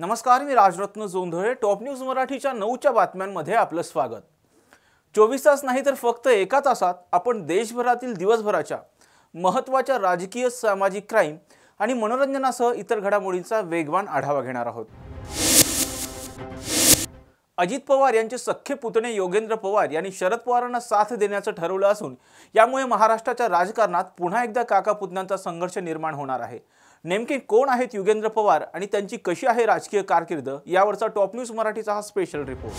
नमस्कार, मी Rajratna Jondhale. Top news मराठीच्या 9च्या बातम्यांमध्ये आपलं स्वागत. 24 तास नाही तर फक्त एका तासात आपण देशभरातील दिवसभराच्या महत्त्वाच्या राजकीय, सामाजिक, क्राईम आणि मनोरंजनासह इतर घडामोडींचा वेगवान आढावा घेणार आहोत. अजित पवार यांचे सख्खे पुतणे योगेंद्र पवार यांनी शरद पवारांना साथ देण्याचं ठरवलं असून यामुळे महाराष्ट्राच्या राजकारणात पुन्हा एकदा काका पुतण्यांचा संघर्ष निर्माण होणार आहे. नेमके कोण आहेत योगेंद्र पवार आणि त्यांची कशी आहे राजकीय कारकीर्द, यावरचा टॉप न्यूज मराठीचा हा स्पेशल रिपोर्ट.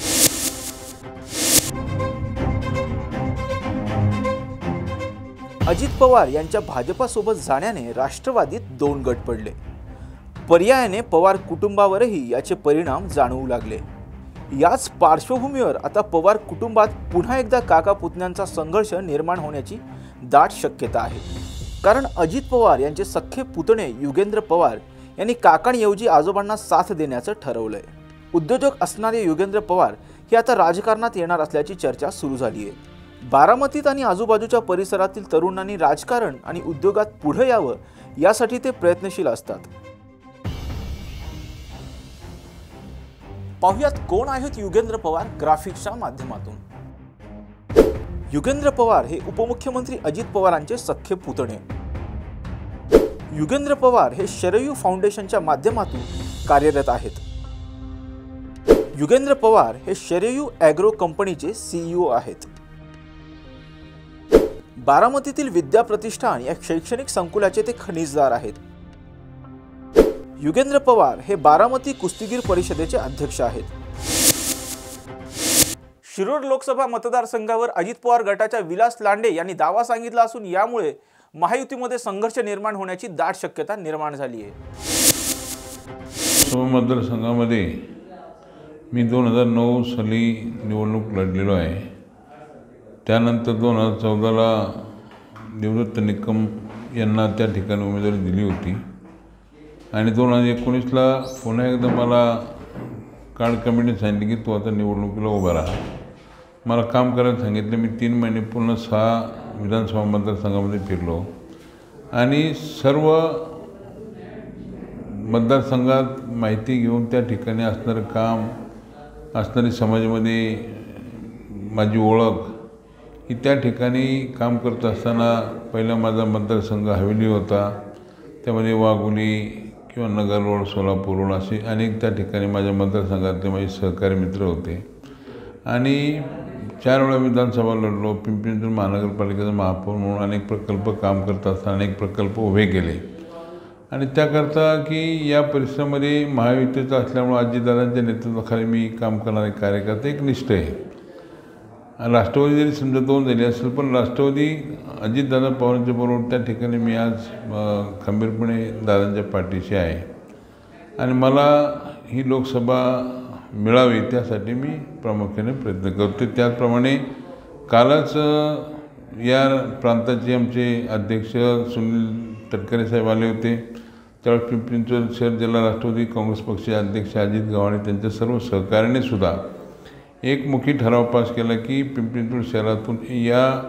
अजित पवार यांच्या भाजपासोबत जाण्याने राष्ट्रवादीत दोन गट पडले. पर्यायाने पवार कुटुंबावरही याचे परिणाम जाणवू लागले. याच पार्श्वभूमीवर आता पवार कुटुंबात पुन्हा एकदा काका पुतण्यांचा संघर्ष निर्माण होण्याची दाट शक्यता आहे. कारण अजित पवार यांचे सख्खे पुतणे योगेंद्र पवार यांनी काकांऐवजी आजोबांना साथ देण्याचं ठरवलंय. उद्योजक असणारे योगेंद्र पवार हे आता राजकारणात येणार असल्याची चर्चा सुरू झाली आहे. बारामतीत आणि आजूबाजूच्या परिसरातील तरुणांनी राजकारण आणि उद्योगात पुढे यावं यासाठी ते प्रयत्नशील असतात. पाहुयात कोण आहेत योगेंद्र पवार ग्राफिक्सच्या माध्यमातून. योगेंद्र पवार हे उपमुख्यमंत्री अजित पवारांचे सख्खे पुतणे. योगेंद्र पवार हे शरयू फाउंडेशनच्या माध्यमातून कार्यरत आहेत. योगेंद्र पवार हे शरयू ॲग्रो कंपनीचे CEO आहेत. बारामतीतील विद्या प्रतिष्ठान या शैक्षणिक संकुलाचे ते खनिजदार आहेत. योगेंद्र पवार हे बारामती कुस्तीगीर परिषदेचे अध्यक्ष आहेत. शिरूर लोकसभा मतदारसंघावर अजित पवार गटाच्या विलास लांडे यांनी दावा सांगितला असून यामुळे महायुतीमध्ये संघर्ष निर्माण होण्याची दाट शक्यता निर्माण झाली आहे. मतदारसंघामध्ये मी 2009 साली निवडणूक लढलेलो आहे. त्यानंतर 2014ला देवदत्त निकम यांना त्या ठिकाणी उमेदवारी दिली होती आणि 2019ला पुन्हा एकदा मला कार्ड कमिटीने सांगितले की तू आता निवडणुकीला उभा राहा. मला काम करायला सांगितलं. मी 3 महिने पूर्ण 6 विधानसभा मतदारसंघामध्ये फिरलो आणि सर्व मतदारसंघात माहिती घेऊन त्या ठिकाणी असणारं काम, असणारी समाजामध्ये माझी ओळख ही त्या ठिकाणी काम करत असताना पहिला माझा मतदारसंघ हवेली होता. त्यामध्ये वाघोली किंवा नगर रोड, सोलापूर रोड असे अनेक त्या ठिकाणी माझ्या मतदारसंघातले माझे सहकारी मित्र होते आणि 4 वेळा विधानसभा लढलो. पिंपरी महानगरपालिकेचा महापौर म्हणून अनेक प्रकल्प काम करत असताना अनेक प्रकल्प उभे केले आणि त्याकरता की या परिसरामध्ये महायुतीचं असल्यामुळे अजितदादांच्या नेतृत्वाखाली मी काम करणारे कार्यकर्ते एक निष्ठ आहे. राष्ट्रवादी जरी समजा 2 झाली असेल पण राष्ट्रवादी अजितदादा पवारांच्या बरोबर त्या ठिकाणी मी आज खंबीरपणे दादांच्या पाठीशी आहे आणि मला ही लोकसभा मिळावी त्यासाठी मी प्रामुख्याने प्रयत्न करतो. त्याचप्रमाणे कालच या प्रांताचे आमचे अध्यक्ष सुनील तटकरे साहेब आले होते. त्यावेळेस पिंपरी चिंचवड शहर जिल्हा राष्ट्रवादी काँग्रेस पक्षाचे अध्यक्ष अजित गव्हाणे त्यांच्या सर्व सहकार्याने सुद्धा एक मुखी ठराव पास केला की पिंपरी चिंचवड शहरातून या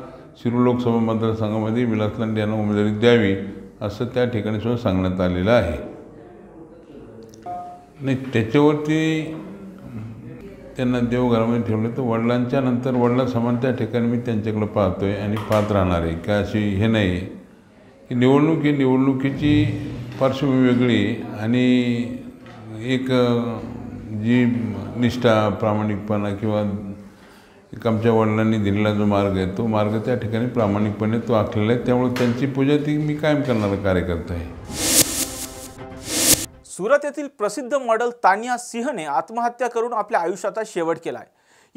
शिरूर लोकसभा मतदारसंघामध्ये विलास लांडे यांना उमेदवारी द्यावी असं त्या ठिकाणी सुद्धा सांगण्यात आलेलं आहे. नाही, त्याच्यावरती त्यांना देवघरामध्ये ठेवलं तर वडिलांच्या नंतर वडिला समान त्या ठिकाणी मी त्यांच्याकडे पाहतो आहे आणि पाहत राहणार आहे. काय अशी हे नाही की निवडणूक ही निवडणुकीची पार्श्वभूमी वेगळी आणि एक जी निष्ठा, प्रामाणिकपणा किंवा एक आमच्या वडिलांनी दिलेला जो मार्ग आहे तो मार्ग त्या ठिकाणी प्रामाणिकपणे तो आखलेला आहे. त्यामुळे त्यांची पूजा ती मी कायम करणारा कार्यकर्ता आहे. सुरत येथील प्रसिद्ध मॉडेल तानिया सिंहने आत्महत्या करून आपल्या आयुष्याचा शेवट केलाय.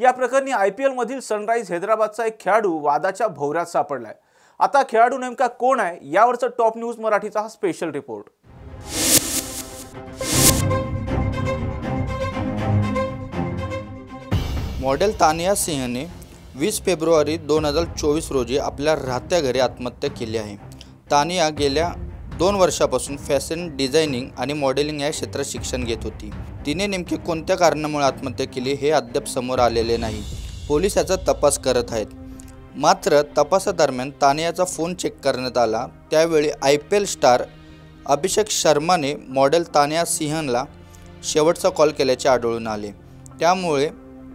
या प्रकरणी IPL मधील सनराइज हैदराबादचा एक खेळाडू वादाच्या भोवऱ्यात सापडलाय. आता खेळाडू नेमका कोण आहे यावरचा टॉप न्यूज मराठीचा हा स्पेशल रिपोर्ट. मॉडेल तानिया सिंहने 20 फेब्रुवारी 2024 रोजी आपल्या राहत्या घरी आत्महत्या केली आहे. तानिया गेल्या 2 वर्षापासून फॅशन डिझायनिंग आणि मॉडेलिंग या क्षेत्रात शिक्षण घेत होती. तिने नेमके कोणत्या कारणामुळे आत्महत्या केली हे अद्याप समोर आलेले नाही. पोलीस याचा तपास करत आहेत. मात्र तपासादरम्यान तानियाचा फोन चेक करण्यात आला. त्यावेळी IPL स्टार अभिषेक शर्माने मॉडेल तानिया सिंहला शेवटचा कॉल केल्याचे आढळून आले। त्यामुळे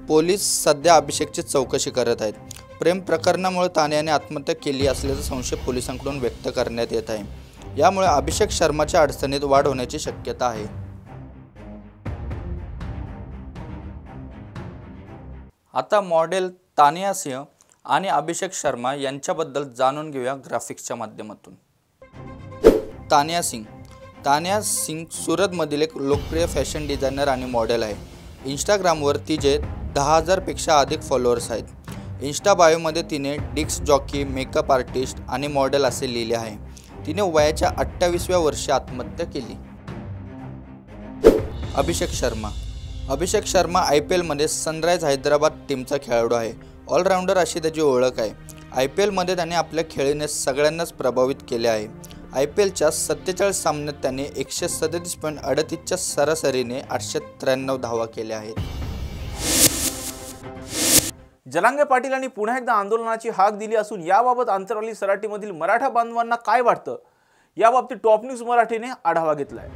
पोलीस सध्या अभिषेकची चौकशी करत आहेत। प्रेम प्रकरणामुळे तान्याने आत्महत्या केली असल्याचा संशय पोलिसांकडून व्यक्त करण्यात येत आहे। यामुळे अभिषेक शर्माच्या अडचणीत वाढ होण्याची शक्यता आहे। आता मॉडेल तानिया सिंह आणि अभिषेक शर्मा यांच्याबद्दल जाणून घेऊया ग्राफिक्सच्या माध्यमातून। तानिया सिंग सूरतमधील एक लोकप्रिय फॅशन डिझायनर आणि मॉडेल आहे। इंस्टाग्रामवर तिचे 10,000 पेक्षा अधिक फॉलोअर्स आहेत। इंस्टा बायोमध्ये तिने डिस्क जॉकी, मेकअप आर्टिस्ट आणि मॉडेल असे लिहिले आहे। तिने वयाच्या 28व्या वर्षी आत्महत्या केली। अभिषेक शर्मा IPLमध्ये सनराइज हैदराबाद टीमचा खेळाडू आहे। ऑलराऊंडर अशी त्याची ओळख आहे। IPLमध्ये त्याने आपल्या खेळीने सगळ्यांनाच प्रभावित केले आहे। IPLच्या 47 सामन्यात त्याने 137.38च्या सरासरीने 893 धावा केल्या आहेत। जरांगे पाटील यांनी पुन्हा एकदा आंदोलनाची हाक दिली असून याबाबत अंतरवाली सराटीमधील मराठा बांधवांना काय वाटतं याबाबतीत टॉप न्यूज मराठीने आढावा घेतलाय।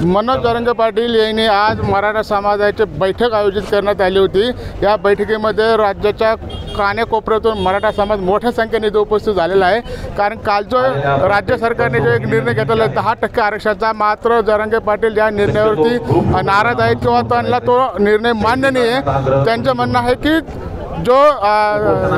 मनोज जरांगे पाटील यांनी आज मराठा समाजाची बैठक आयोजित करण्यात आली होती। या बैठकीमध्ये राज्याच्या कानेकोपऱ्यातून मराठा समाज मोठ्या संख्येने उपस्थित झालेला आहे। कारण काल जो राज्य सरकारने जो एक निर्णय घेतलेला 10% आरक्षणाचा, मात्र जरांगे पाटील या निर्णयावरती नाराज आहेत किंवा त्यांना तो निर्णय मान्य नाही आहे। त्यांचं म्हणणं आहे की जो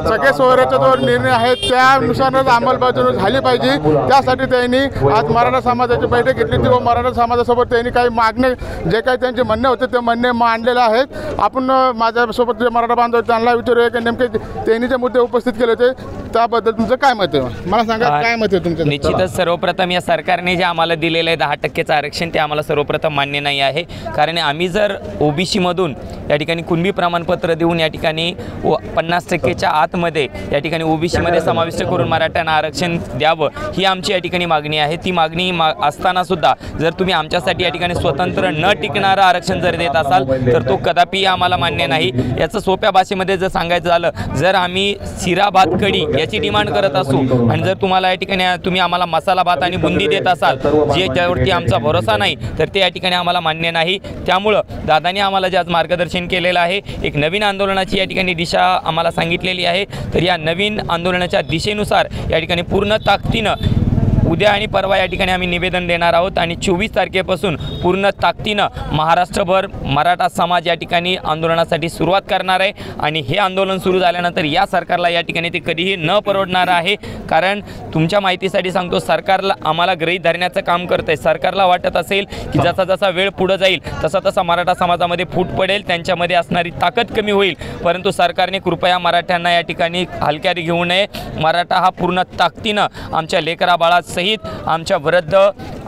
सगळे सोयऱ्याचा जो निर्णय आहे त्यानुसारच अंमलबजावणी झाली पाहिजे। त्यासाठी त्यांनी आज मराठा समाजाची बैठक घेतली होती व मराठा समाजासोबत त्यांनी काही मागणे जे काही त्यांचे म्हणणे होते ते म्हणणे मांडलेले आहेत। आपण माझ्यासोबत जे मराठा बांधव त्यांना विचारूया की नेमके त्यांनी जे मुद्दे उपस्थित केले होते त्याबद्दल तुमचं काय मत आहे, मला सांगा काय मत आहे तुमचं। निश्चितच सर्वप्रथम या सरकारने जे आम्हाला दिलेलं आहे 10%चं आरक्षण ते आम्हाला सर्वप्रथम मान्य नाही आहे। कारण आम्ही जर OBC मधून या ठिकाणी कुणबी प्रमाणपत्र देऊन या ठिकाणी 50%च्या आतमध्ये या ठिकाणी OBC मध्ये समाविष्ट करून मराठ्यांना आरक्षण द्यावं ही आमची या ठिकाणी मागणी आहे। ती मागणी असताना सुद्धा जर तुम्ही आमच्यासाठी या ठिकाणी स्वतंत्र न टिकणारं आरक्षण जर देत असाल तर तो कदापि आम्हाला मान्य नाही। याचं सोप्या भाषेमध्ये जर सांगायचं झालं, जर आम्ही शिरा भात कढी याची डिमांड करत असू आणि जर तुम्हाला या ठिकाणी तुम्ही आम्हाला मसाला भात आणि बुंदी देत असाल जे त्यावरती आमचा भरोसा नाही तर ते या ठिकाणी आम्हाला मान्य नाही। त्यामुळं दादांनी आम्हाला जे आज मार्गदर्शन केलेलं आहे, एक नवीन आंदोलनाची या ठिकाणी दिशा आम्हाला सांगितलेली आहे। तर या नवीन आंदोलनाच्या दिशेनुसार या ठिकाणी पूर्ण ताकदीनं उद्या आणि परवा या ठिकाणी आम्ही निवेदन देणार आहोत आणि 24 तारखेपासून पूर्ण ताकदीनं महाराष्ट्रभर मराठा समाज या ठिकाणी आंदोलनासाठी सुरुवात करणार आहे। आणि हे आंदोलन सुरू झाल्यानंतर या सरकारला या ठिकाणी ते कधीही न परवडणार आहे। कारण तुमच्या माहितीसाठी सांगतो, सरकारला आम्हाला गृहीत धरण्याचं काम करत आहे। सरकारला वाटत असेल की जसा जसा वेळ पुढे जाईल तसा तसा मराठा समाजामध्ये फूट पडेल, त्यांच्यामध्ये असणारी ताकद कमी होईल, परंतु सरकारने कृपया मराठ्यांना या ठिकाणी हलक्यात घेऊ नये। मराठा हा पूर्ण ताकदीनं आमच्या लेकरा बाळासहित आमच्या वृद्ध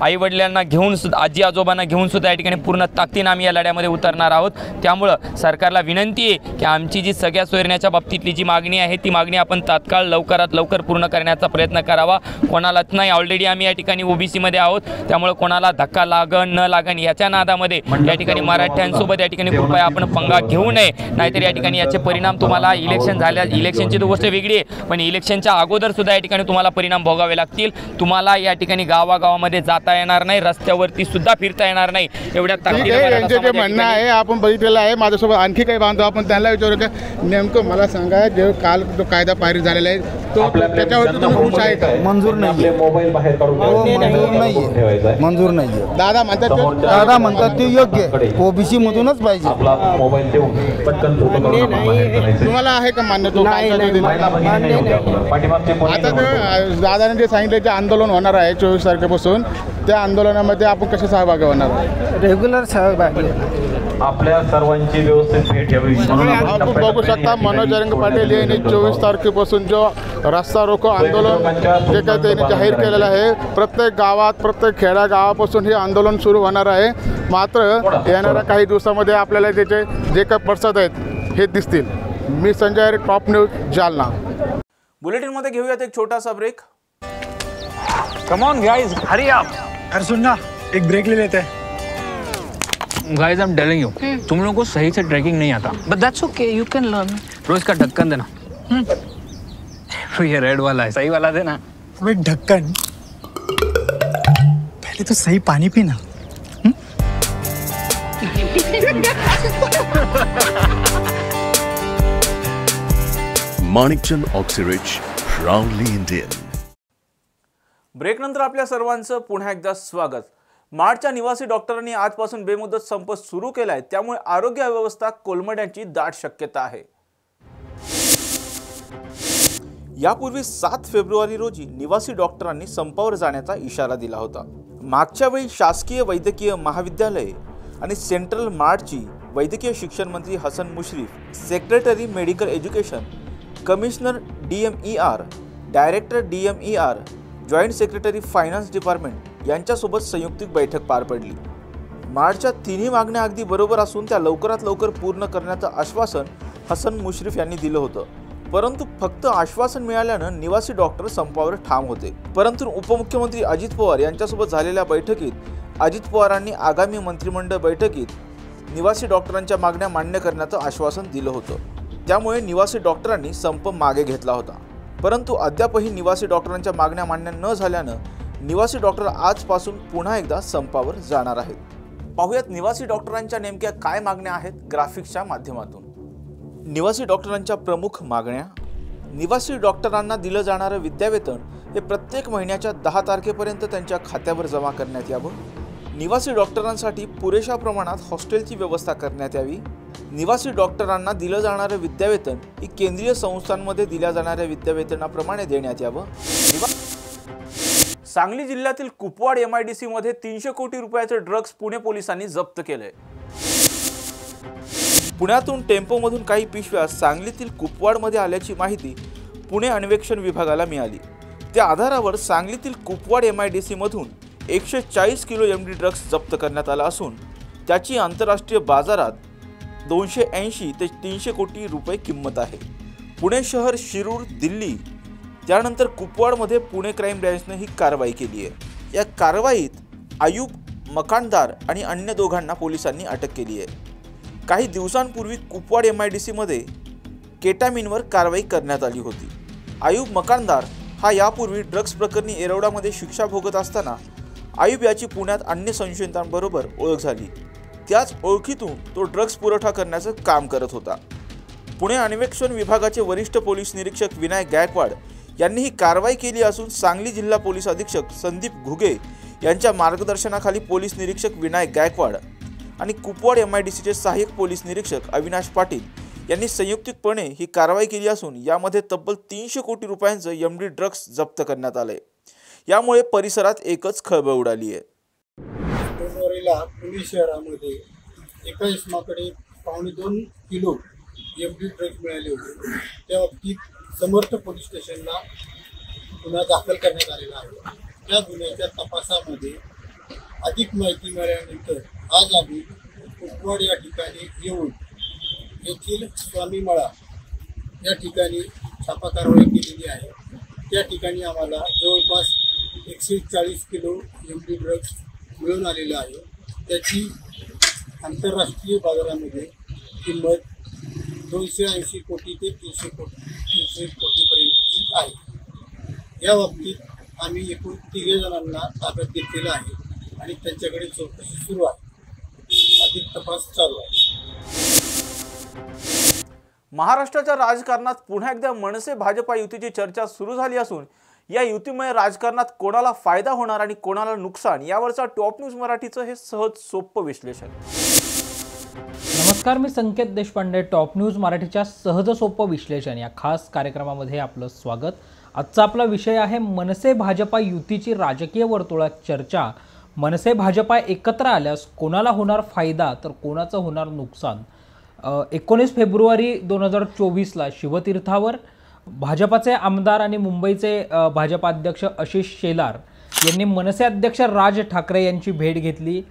आईवडिलांना घेऊन सुद्धा, आजी आजोबांना घेऊन सुद्धा या ठिकाणी पूर्ण ताकदीनं आम्ही या लढ्यामध्ये उतरणार आहोत। त्यामुळं सरकारला विनंती आहे की आमची जी सगळ्या सोयऱ्याच्या बाबतीतली जी मागणी आहे ती मागणी आपण तात्काळ लवकरात लवकर पूर्ण करण्याचा प्रयत्न करावा। कोणालाच नाही, ऑलरेडी आम्ही या ठिकाणी OBC मध्ये आहोत, त्यामुळे कोणाला धक्का लागन न लागन याच्या नादामध्ये या ठिकाणी मराठ्यांसोबत या ठिकाणी कृपया आपण पंगा घेऊ नये, नाहीतर या ठिकाणी याचे परिणाम तुम्हाला इलेक्शनची तर गोष्ट वेगळी आहे, पण इलेक्शनच्या अगोदर सुद्धा या ठिकाणी तुम्हाला परिणाम भोगावे लागतील। तुम्हाला या ठिकाणी गावागावामध्ये जाता येणार नाही, रस्त्यावरती सुद्धा फिरता येणार नाही। एवढ्या यांचे जे म्हणणं आहे आपण बघितलेलं आहे। माझ्यासोबत आणखी काही बांधव आपण त्यांना विचारू का नेमकं मला सांगा, जे काल जो कायदा पारित झालेला आहे तो त्याच्यावरती तुम्ही खुश आहे का? मंजूर नाही, मंजूर नाही। दादा म्हणतात ते योग्य OBC मधूनच पाहिजे। तुम्हाला आहे का मान्य? तो आता दादाने जे सांगितलं ते आंदोलन होणार आहे 24 तारखेपासून, त्या आंदोलनामध्ये आपण कसे सहभागी होणार? रेग्युलर सहभागी। आपल्या सर्वांची व्यवस्थित भेट यावी। आपण बघू शकता मनोज जरांगे पाटील यांनी 24 तारखेपासून जो रस्ता रोको आंदोलन जे काही त्यांनी जाहीर केलेलं आहे, प्रत्येक गावात प्रत्येक खेड्या गावापासून हे आंदोलन सुरू होणार आहे। मात्र येणाऱ्या काही दिवसामध्ये आपल्याला त्याचे जे काही पडसाद आहेत हे दिसतील। मी संजय, टॉप न्यूज, जालना। बुलेटिनमध्ये घेऊयात एक छोटासा break. Come on guys, hurry up. अरे सुन ना, एक ब्रेक ले लेते हैं। Guys I am telling you, तुम लोगों को सही से ट्रैकिंग नहीं आता, but that's okay, you can learn. रोज का ढक्कन देना। ये रेड वाला है, सही वाला देना। अबे ढक्कन, पहले तो सही पानी पीना। Manikchand Oxyrich, proudly Indian. Break नंतर आपल्या सर्वांचं पुन्हा एकदा स्वागत. माडच्या निवासी डॉक्टरांनी आजपासून बेमुदत संप सुरू केलाय, त्यामुळे आरोग्य व्यवस्था कोलमडण्याची दाट शक्यता आहे. यापूर्वी 7 फेब्रुवारी रोजी निवासी डॉक्टरांनी संपावर जाण्याचा इशारा दिला होता. मागच्या वेळी शासकीय वैद्यकीय महाविद्यालय आणि सेंट्रल माडची वैद्यकीय शिक्षण मंत्री Hasan Mushrif, secretary medical education, commissioner DMER, director DMER, joint secretary finance department यांच्यासोबत संयुक्त बैठक पार पडली. मार्चच्या तिन्ही मागण्या अगदी बरोबर असून त्या लवकरात लवकर पूर्ण करण्याचं आश्वासन हसन मुश्रीफ यांनी दिलं होतं. परंतु फक्त आश्वासन मिळाल्यानं निवासी डॉक्टर संपावर ठाम होते. परंतु उपमुख्यमंत्री अजित पवार यांच्यासोबत झालेल्या बैठकीत अजित पवारांनी आगामी मंत्रिमंडळ बैठकीत निवासी डॉक्टरांच्या मागण्या मान्य करण्याचं आश्वासन दिलं होतं. त्यामुळे निवासी डॉक्टरांनी संप मागे घेतला होता. परंतु अद्यापही निवासी डॉक्टरांच्या मागण्या मान्य न झाल्यानं निवासी डॉक्टर आजपासून पुन्हा एकदा संपावर जाणार आहेत. पाहूयात निवासी डॉक्टरांच्या नेमक्या काय मागण्या आहेत ग्राफिक्सच्या माध्यमातून. निवासी डॉक्टरांच्या प्रमुख मागण्या. निवासी डॉक्टरांना दिलं जाणारं विद्यावेतन हे प्रत्येक महिन्याच्या 10 तारखेपर्यंत त्यांच्या खात्यावर जमा करण्यात यावं. निवासी डॉक्टरांसाठी पुरेशा प्रमाणात हॉस्टेलची व्यवस्था करण्यात यावी. निवासी डॉक्टरांना दिलं जाणारं विद्यावेतन ही केंद्रीय संस्थांमध्ये दिल्या जाणाऱ्या विद्यावेतनाप्रमाणे देण्यात यावं. सांगली जिल्ह्यातील कुपवाड MIDC मध्ये 300 कोटी रुपयाचे ड्रग्ज पुणे पोलिसांनी जप्त केले. पुण्यातून टेम्पोमधून काही पिशव्या सांगलीतील कुपवाडमध्ये आल्याची माहिती पुणे अन्वेषण विभागाला मिळाली. त्या आधारावर सांगलीतील कुपवाड MIDC मधून 140 किलो MD ड्रग्ज जप्त करण्यात आला असून त्याची आंतरराष्ट्रीय बाजारात 280 ते 300 कोटी रुपये किंमत आहे. पुणे शहर, शिरूर, दिल्ली त्यानंतर कुपवाडमध्ये पुणे क्राईम ब्रँचने ही कारवाई केली आहे. या कारवाईत आयुब मकानदार आणि अन्य दोघांना पोलिसांनी अटक केली आहे. काही दिवसांपूर्वी कुपवाड MIDC मध्ये केटामिनवर कारवाई करण्यात आली होती. आयुब मकानदार हा यापूर्वी ड्रग्ज प्रकरणी येरवड्यामध्ये शिक्षा भोगत असताना आयुब याची पुण्यात अन्य संशयितांबरोबर ओळख झाली. त्याच ओळखीतून तो ड्रग्ज पुरवठा करण्याचं काम करत होता. पुणे अन्वेषण विभागाचे वरिष्ठ पोलीस निरीक्षक विनायक गायकवाड यांनी ही कारवाई केली असून सांगली जिल्हा पोलीस अधीक्षक संदीप घुगे यांच्या मार्गदर्शनाखाली पोलीस निरीक्षक विनायक गायकवाड आणि कुपवाड MIDCचे सहाय्यक पोलीस निरीक्षक अविनाश पाटील यांनी संयुक्तिकपणे ही कारवाई केली असून यामध्ये तब्बल 300 कोटी रुपयांचं MD ड्रग्ज जप्त करण्यात आलंय. यामुळे परिसरात एकच खळबळ उडाली आहे. फेब्रुवारीला पुणे शहरामध्ये एका इसमाकडे 2.25 किलो MD ड्रग्ज मिळाले होते. त्या बाबतीत समर्थ पोलीस स्टेशनला गुन्हा दाखल करण्यात आलेला आहे. त्या गुन्ह्याच्या तपासामध्ये अधिक माहिती मिळाल्यानंतर आज आम्ही कुपवाड या ठिकाणी येऊन येथील स्वामी मळा या ठिकाणी छापा कारवाई केलेली आहे. त्या ठिकाणी आम्हाला जवळपास 140 किलो MD ड्रग्ज मिळून आलेलं आहे. त्याची आंतरराष्ट्रीय बाजारामध्ये किंमत 280 कोटी ते 300 कोटीपर्यंत आहे. या बाबतीत आम्ही एकूण 3 जणांना ताब्यात घेतलेलं आहे आणि त्यांच्याकडे चौकशी सुरू आहे. अधिक तपास चालू आहे. महाराष्ट्राच्या राजकारणात पुन्हा एकदा मनसे भाजपा युतीची चर्चा सुरू झाली असून या युतीमुळे राजकारणात कोणाला फायदा होणार आणि कोणाला नुकसान यावरचा टॉप न्यूज मराठीचं हे सहज सोपं विश्लेषण. नमस्कार, मी संकेत देशपांडे. टॉप न्यूज मराठीच्या सहज सोपं विश्लेषण या खास कार्यक्रमामध्ये आपलं स्वागत. आजचा आपला विषय आहे मनसे भाजपा युतीची राजकीय वर्तुळात चर्चा. मनसे भाजपा एकत्र आल्यास कोणाला होणार फायदा तर कोणाचं होणार नुकसान. 19 फेब्रुवारी 2024ला शिवतीर्थावर भाजपाचे आमदार आणि मुंबईचे भाजपा अध्यक्ष आशिष शेलार यांनी मनसे अध्यक्ष राज ठाकरे यांची भेट घेतली.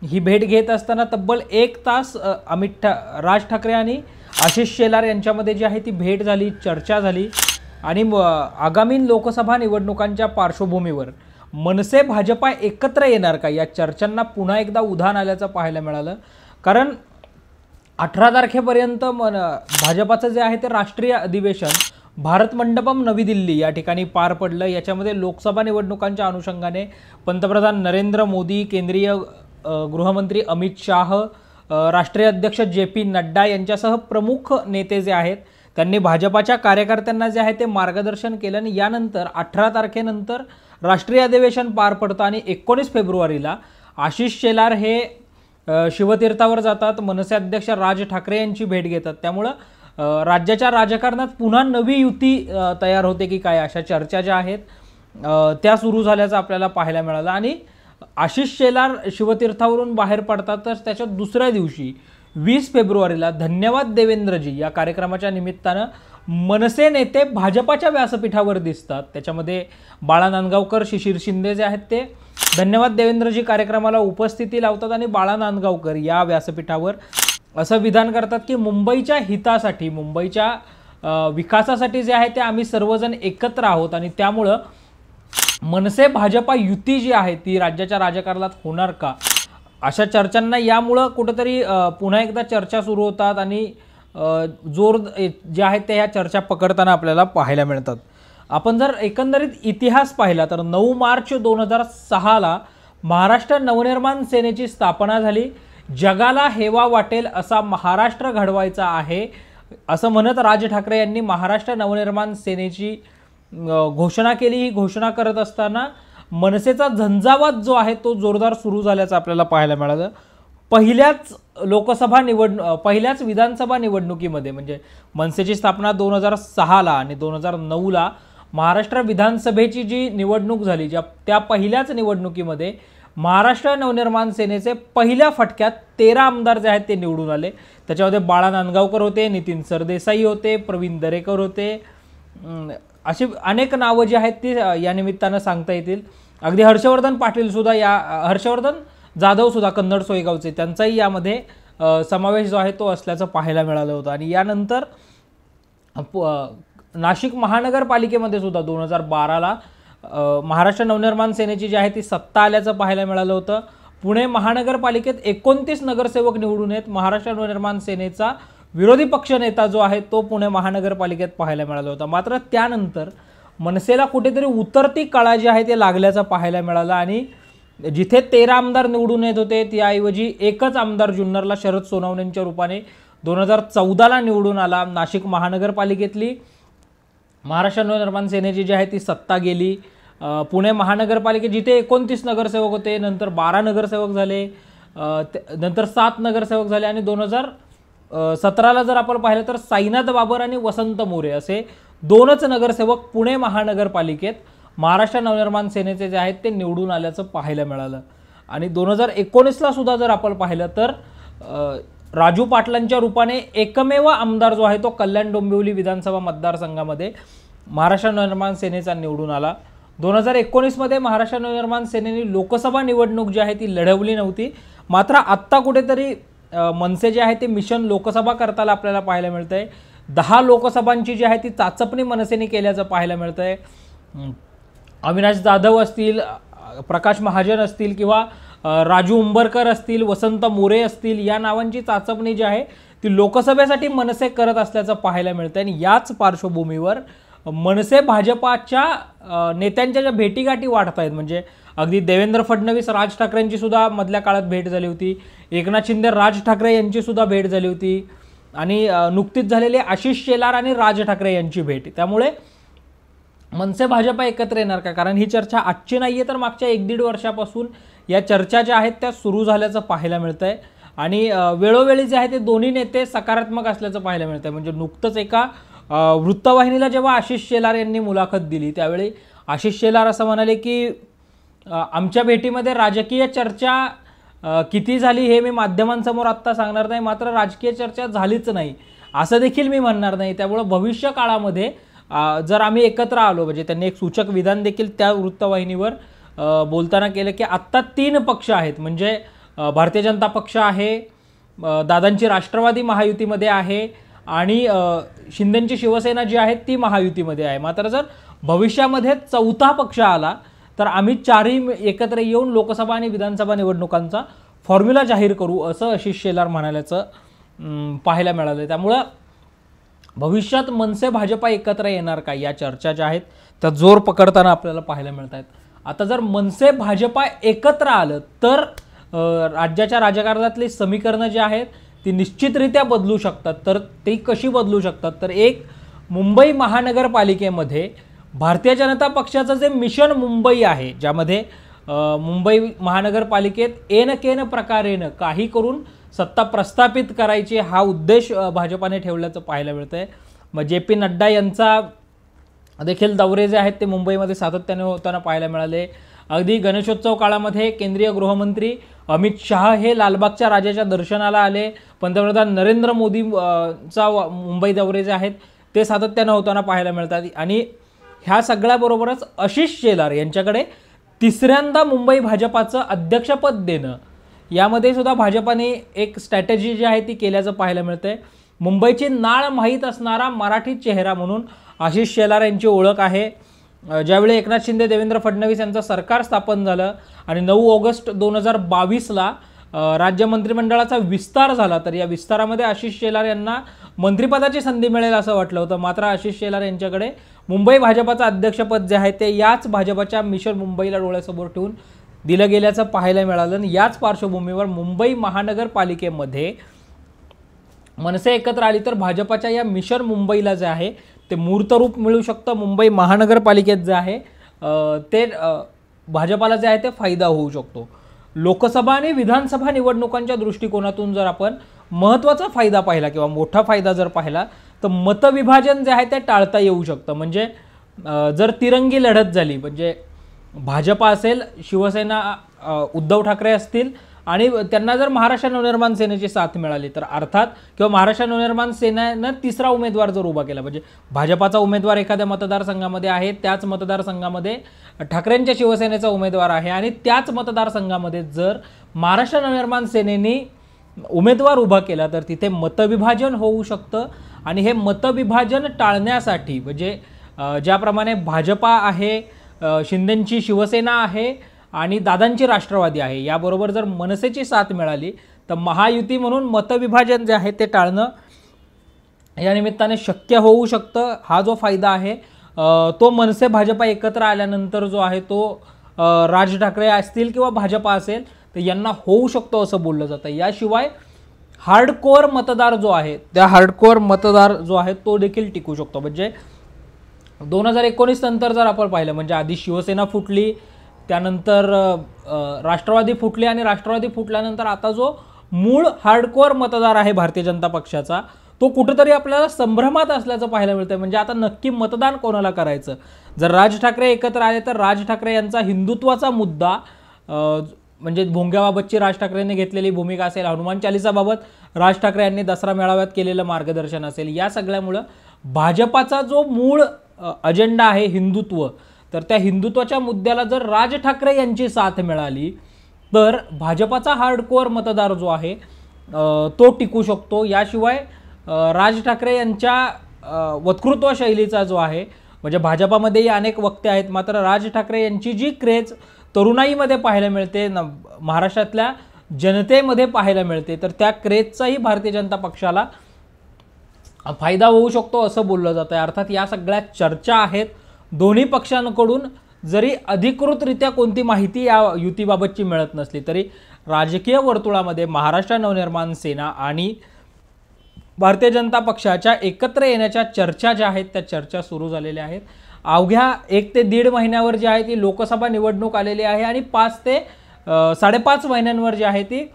ही भेट घेत असताना तब्बल 1 तास राज ठाकरे आणि आशिष शेलार यांच्यामध्ये जी आहे ती भेट झाली, चर्चा झाली आणि आगामी लोकसभा निवडणुकांच्या पार्श्वभूमीवर मनसे भाजपा एकत्र येणार का या चर्चांना पुन्हा एकदा उधाण आल्याचं पाहायला मिळालं. कारण 18 तारखेपर्यंत भाजपाचं जे आहे ते राष्ट्रीय अधिवेशन भारत मंडपम नवी दिल्ली या ठिकाणी पार पडलं. याच्यामध्ये लोकसभा निवडणुकांच्या अनुषंगाने पंतप्रधान नरेंद्र मोदी, केंद्रीय गृहमंत्री अमित शाह, राष्ट्रीय अध्यक्ष JP नड्डा यांच्यासह प्रमुख नेते जे आहेत त्यांनी भाजपाच्या कार्यकर्त्यांना जे आहे ते मार्गदर्शन केलं आणि यानंतर 18 तारखेनंतर राष्ट्रीय अधिवेशन पार पडतं आणि 19 फेब्रुवारीला आशिष शेलार हे शिवतीर्थावर जातात, मनसे अध्यक्ष राज ठाकरे यांची भेट घेतात. त्यामुळं राज्याच्या राजकारणात पुन्हा नवी युती तयार होते की काय अशा चर्चा ज्या आहेत त्या सुरू झाल्याचं आपल्याला पाहायला मिळालं. आणि आशिष शेलार शिवतीर्थावरून बाहेर पडतात तर त्याच्या दुसऱ्या दिवशी 20 फेब्रुवारीला धन्यवाद देवेंद्रजी या कार्यक्रमाच्या निमित्तानं मनसे नेते भाजपाच्या व्यासपीठावर दिसतात. त्याच्यामध्ये बाळा नांदगावकर, शिशिर शिंदे जे आहेत ते धन्यवाद देवेंद्रजी कार्यक्रमाला उपस्थिती लावतात आणि बाळा नांदगावकर या व्यासपीठावर असं विधान करतात की मुंबईच्या हितासाठी, मुंबईच्या विकासासाठी जे आहे ते आम्ही सर्वजण एकत्र आहोत आणि त्यामुळं मनसे भाजपा युती जी आहे ती राज्याच्या राजकारणात होणार का अशा चर्चांना यामुळं कुठंतरी पुन्हा एकदा चर्चा सुरू होतात आणि जोर जे आहेत ते ह्या चर्चा पकडताना आपल्याला पाहायला मिळतात. आपण जर एकंदरीत इतिहास पाहिला तर 9 मार्च 2006ला महाराष्ट्र नवनिर्माण सेनेची स्थापना झाली. जगाला हेवा वाटेल असा महाराष्ट्र घडवायचा आहे असं म्हणत राज ठाकरे यांनी महाराष्ट्र नवनिर्माण सेनेची घोषणा केली. ही घोषणा करत असताना मनसेचा झंझावात जो आहे तो जोरदार सुरू झाल्याचं आपल्याला पाहायला मिळालं. पहिल्याच विधानसभा निवडणुकीमध्ये म्हणजे मनसेची स्थापना 2006ला आणि 2009ला महाराष्ट्र विधानसभेची जी निवडणूक झाली त्या पहिल्याच निवडणुकीमध्ये महाराष्ट्र नवनिर्माण सेनेचे पहिल्या फटक्यात 13 आमदार जे आहेत ते निवडून आले. त्याच्यामध्ये बाळा नांदगावकर होते, नितीन सरदेसाई होते, प्रवीण दरेकर होते, अशी अनेक नावं जी आहेत ती या निमित्तानं सांगता येतील. अगदी हर्षवर्धन पाटील सुद्धा हर्षवर्धन जाधव सुद्धा कन्नड सोयगावचे त्यांचाही यामध्ये समावेश जो आहे तो असल्याचं पाहायला मिळालं होतं. आणि यानंतर नाशिक महानगरपालिकेमध्ये सुद्धा 2012ला महाराष्ट्र नवनिर्माण सेनेची जी आहे ती सत्ता आल्याचं पाहायला मिळालं होतं. पुणे महानगरपालिकेत 29 नगरसेवक निवडून येत महाराष्ट्र नवनिर्माण सेनेचा विरोधी पक्ष नेता जो आहे तो पुणे महानगरपालिकेत पाहायला मिळाला होता. मात्र त्यानंतर मनसेला कुठेतरी उतरती कळा जी आहे ते लागल्याचं पाहायला मिळालं आणि जिथे 13 आमदार निवडून येत होते त्याऐवजी एकच आमदार जुन्नरला शरद सोनवणेंच्या रूपाने 2014ला निवडून आला. नाशिक महानगरपालिकेतली महाराष्ट्र नवनिर्माण सेनेची जी आहे ती सत्ता गेली. पुणे महानगरपालिकेत जिथे 29 नगरसेवक होते नंतर 12 नगरसेवक झाले, नंतर 7 नगरसेवक झाले आणि 2017ला जर आपण पाहिलं तर साईनाथ बाबर आणि वसंत मोरे असे 2च नगरसेवक पुणे महानगरपालिकेत महाराष्ट्र नवनिर्माण सेनेचे जे आहेत ते निवडून आल्याचं पाहायला मिळालं. आणि 2019ला सुद्धा जर आपण पाहिलं तर राजू पाटलांच्या रूपाने एकमेव आमदार जो आहे तो कल्याण डोंबिवली विधानसभा मतदारसंघामध्ये महाराष्ट्र नवनिर्माण सेनेचा निवडून आला. 2019मध्ये महाराष्ट्र नवनिर्माण सेनेने लोकसभा निवडणूक जी आहे ती लढवली नव्हती. मात्र आत्ता कुठेतरी मनसे जे आहे ते मिशन लोकसभा करताना आपल्याला पाहायला मिळतंय. 10 लोकसभांची जी आहे ती चाचपणी मनसेने केल्याचं पाहायला मिळतंय. अविनाश जाधव असतील, प्रकाश महाजन असतील किंवा राजू उंबरकर असतील, वसंत मोरे असतील या नावांची चाचपणी जी आहे ती लोकसभेसाठी मनसे करत असल्याचं पाहायला मिळतंय. आणि याच पार्श्वभूमीवर मनसे भाजपाच्या नेत्यांच्या ज्या भेटीगाठी वाढत आहेत म्हणजे अगदी देवेंद्र फडणवीस राज ठाकरेंची सुद्धा मधल्या काळात भेट झाली होती, एकनाथ शिंदे राज ठाकरे यांची सुद्धा भेट झाली होती आणि नुकतीच झालेली आशिष शेलार आणि राज ठाकरे यांची भेट. त्यामुळे मनसे भाजपा एकत्र येणार का, कारण ही चर्चा आजची नाही आहे तर मागच्या 1-1.5 वर्षापासून या चर्चा ज्या आहेत त्या सुरू झाल्याचं पाहायला मिळतं आहे. आणि वेळोवेळी जे आहे ते दोन्ही नेते सकारात्मक असल्याचं पाहायला मिळतं आहे. म्हणजे नुकतंच एका वृत्तवाहिनीला जेव्हा आशिष शेलार यांनी मुलाखत दिली त्यावेळी आशिष शेलार असं म्हणाले की आमच्या भेटीमध्ये राजकीय चर्चा किती झाली हे मी माध्यमांसमोर आत्ता सांगणार नाही, मात्र राजकीय चर्चा झालीच नाही असं देखील मी म्हणणार नाही. त्यामुळं भविष्य काळामध्ये जर आम्ही एकत्र आलो म्हणजे त्यांनी एक सूचक विधान देखील त्या वृत्तवाहिनीवर बोलताना केलं की आत्ता 3 पक्ष आहेत म्हणजे भारतीय जनता पक्ष आहे, दादांची राष्ट्रवादी महायुतीमध्ये आहे आणि शिंदेंची शिवसेना जी आहे ती महायुतीमध्ये आहे. मात्र जर भविष्यामध्ये 4था पक्ष आला तर आम्ही 4ही एकत्र येऊन लोकसभा आणि विधानसभा निवडणुकांचा फॉर्म्युला जाहीर करू असं आशिष शेलार म्हणाल्याचं पाहायला मिळालं. त्यामुळं भविष्यात मनसे भाजपा एकत्र येणार का या चर्चा ज्या आहेत त्या जोर पकडताना आपल्याला पाहायला मिळत आहेत. आता जर मनसे भाजपा एकत्र आलं तर राज्याच्या राजकारणातली समीकरणं जी आहेत ती निश्चितरित्या बदलू शकतात. तर ती कशी बदलू शकतात, तर एक मुंबई महानगरपालिकेमध्ये भारतीय जनता पक्षाचं जे मिशन मुंबई आहे, ज्यामध्ये मुंबई महानगरपालिकेत एन केन प्रकारेनं काही करून सत्ता प्रस्थापित करायची हा उद्देश भाजपाने ठेवल्याचं पाहायला मिळतंय. मग JP नड्डा यांचा देखील दौरे जे आहेत ते मुंबईमध्ये सातत्याने होताना पाहायला मिळाले. अगदी गणेशोत्सव काळामध्ये केंद्रीय गृहमंत्री अमित शहा हे लालबागच्या राजाच्या दर्शनाला आले. पंतप्रधान नरेंद्र मोदी चा मुंबई दौरे जे आहेत ते सातत्याने होताना पाहायला मिळतात. आणि ह्या सगळ्याबरोबरच आशिष शेलार यांच्याकडे तिसऱ्यांदा मुंबई भाजपाचं अध्यक्षपद देणं, यामध्ये सुद्धा भाजपाने एक स्ट्रॅटेजी जी आहे ती केल्याचं पाहायला मिळतंय. मुंबईची नाळ माहीत असणारा मराठी चेहरा म्हणून आशिष शेलार यांची ओळख आहे. ज्यावेळी एकनाथ शिंदे देवेंद्र फडणवीस यांचं सरकार स्थापन झालं आणि 9 ऑगस्ट 2022ला राज्य मंत्रिमंडळाचा विस्तार झाला, तर या विस्तारामध्ये आशिष शेलार यांना मंत्रिपदाची संधी मिळेल असं वाटलं होतं. मात्र आशिष शेलार यांच्याकडे मुंबई भाजपाचं अध्यक्षपद जे आहे ते याच भाजपाच्या मिशन मुंबईला डोळ्यासमोर ठेवून दिलं गेल्याचं पाहायला मिळालं. आणि याच पार्श्वभूमीवर मुंबई महानगरपालिकेमध्ये मनसे एकत्र आली तर भाजपाच्या या मिशन मुंबईला जे आहे ते मूर्तरूप मिळू शकतं. मुंबई महानगरपालिकेत जे आहे ते भाजपाला जे आहे ते फायदा होऊ शकतो. लोकसभा आणि विधानसभा निवडणुकांच्या दृष्टिकोनातून जर आपण महत्त्वाचा फायदा पाहिला किंवा मोठा फायदा जर पाहिला तर मतविभाजन जे आहे ते टाळता येऊ शकतं. म्हणजे जर तिरंगी लढत झाली, म्हणजे भाजपा असेल, शिवसेना उद्धव ठाकरे असतील आणि त्यांना जर महाराष्ट्र नवनिर्माण सेनेची साथ मिळाली तर अर्थात, किंवा महाराष्ट्र नवनिर्माण सेनेनं तिसरा उमेदवार जर उभा केला, म्हणजे भाजपाचा उमेदवार एखाद्या मतदारसंघामध्ये आहे, त्याच मतदारसंघामध्ये ठाकरेंच्या शिवसेनेचा उमेदवार आहे आणि त्याच मतदारसंघामध्ये जर महाराष्ट्र नवनिर्माण सेनेने उमेदवार उभा केला तर तिथे मतविभाजन होऊ शकतं. आणि हे मतविभाजन टाळण्यासाठी, म्हणजे ज्याप्रमाणे भाजपा आहे, शिंदेंची शिवसेना आहे आणि दादांची राष्ट्रवादी आहे, याबरोबर जर मनसेची साथ मिळाली तर महायुती म्हणून मतविभाजन जे आहे ते टाळणं या निमित्ताने शक्य होऊ शकतं. हा जो फायदा आहे तो मनसे भाजपा एकत्र आल्यानंतर जो आहे तो राज ठाकरे असतील किंवा भाजपा असेल तर यांना होऊ शकतो असं बोललं जातं. याशिवाय हार्डकोअर मतदार जो आहे, त्या हार्डकोअर मतदार जो आहे तो देखील टिकू शकतो. म्हणजे 2019 नंतर जर आपण पाहिलं, म्हणजे आधी शिवसेना फुटली, त्यानंतर राष्ट्रवादी फुटली आणि राष्ट्रवादी फुटल्यानंतर आता जो मूळ हार्डकोअर मतदार आहे भारतीय जनता पक्षाचा तो कुठेतरी आपल्याला संभ्रमात असल्याचं पाहायला मिळतं. म्हणजे आता नक्की मतदान कोणाला करायचं. जर राज ठाकरे एकत्र आले तर राज ठाकरे यांचा हिंदुत्वाचा मुद्दा, म्हणजे भोंग्याबाबतची राज ठाकरेंनी घेतलेली भूमिका असेल, हनुमान चालीसाबाबत राज ठाकरे यांनी दसरा मेळाव्यात केलेलं मार्गदर्शन असेल, या सगळ्यामुळं भाजपाचा जो मूळ अजेंडा आहे हिंदुत्व, तर त्या हिंदुत्वाच्या मुद्द्याला जर राज ठाकरे यांची साथ मिळाली तर भाजपाचा हार्डकोअर मतदार जो आहे तो टिकू शकतो. याशिवाय राज ठाकरे यांच्या वक्तृत्व शैलीचा जो आहे, म्हणजे भाजपामध्येही अनेक वक्ते आहेत, मात्र राज ठाकरे यांची जी क्रेज तरुणाईमध्ये पाहायला मिळते, महाराष्ट्रातल्या जनतेमध्ये पाहायला मिळते, तर त्या क्रेजचाही भारतीय जनता पक्षाला फायदा होऊ शकतो असं बोललं जातं आहे. अर्थात या सगळ्या चर्चा आहेत दोन्ही पक्षांकडून. जरी अधिकृतरित्या कोणती माहिती या युतीबाबतची मिळत नसली तरी राजकीय वर्तुळामध्ये महाराष्ट्र नवनिर्माण सेना आणि भारतीय जनता पक्षाच्या एकत्र येण्याच्या चर्चा ज्या आहेत त्या चर्चा सुरू झालेल्या आहेत. अवघ्या 1 ते 1.5 महिन्यावर जी आहे ती लोकसभा निवडणूक आलेली आहे आणि 5 ते 5.5 महिन्यांवर जी आहे ती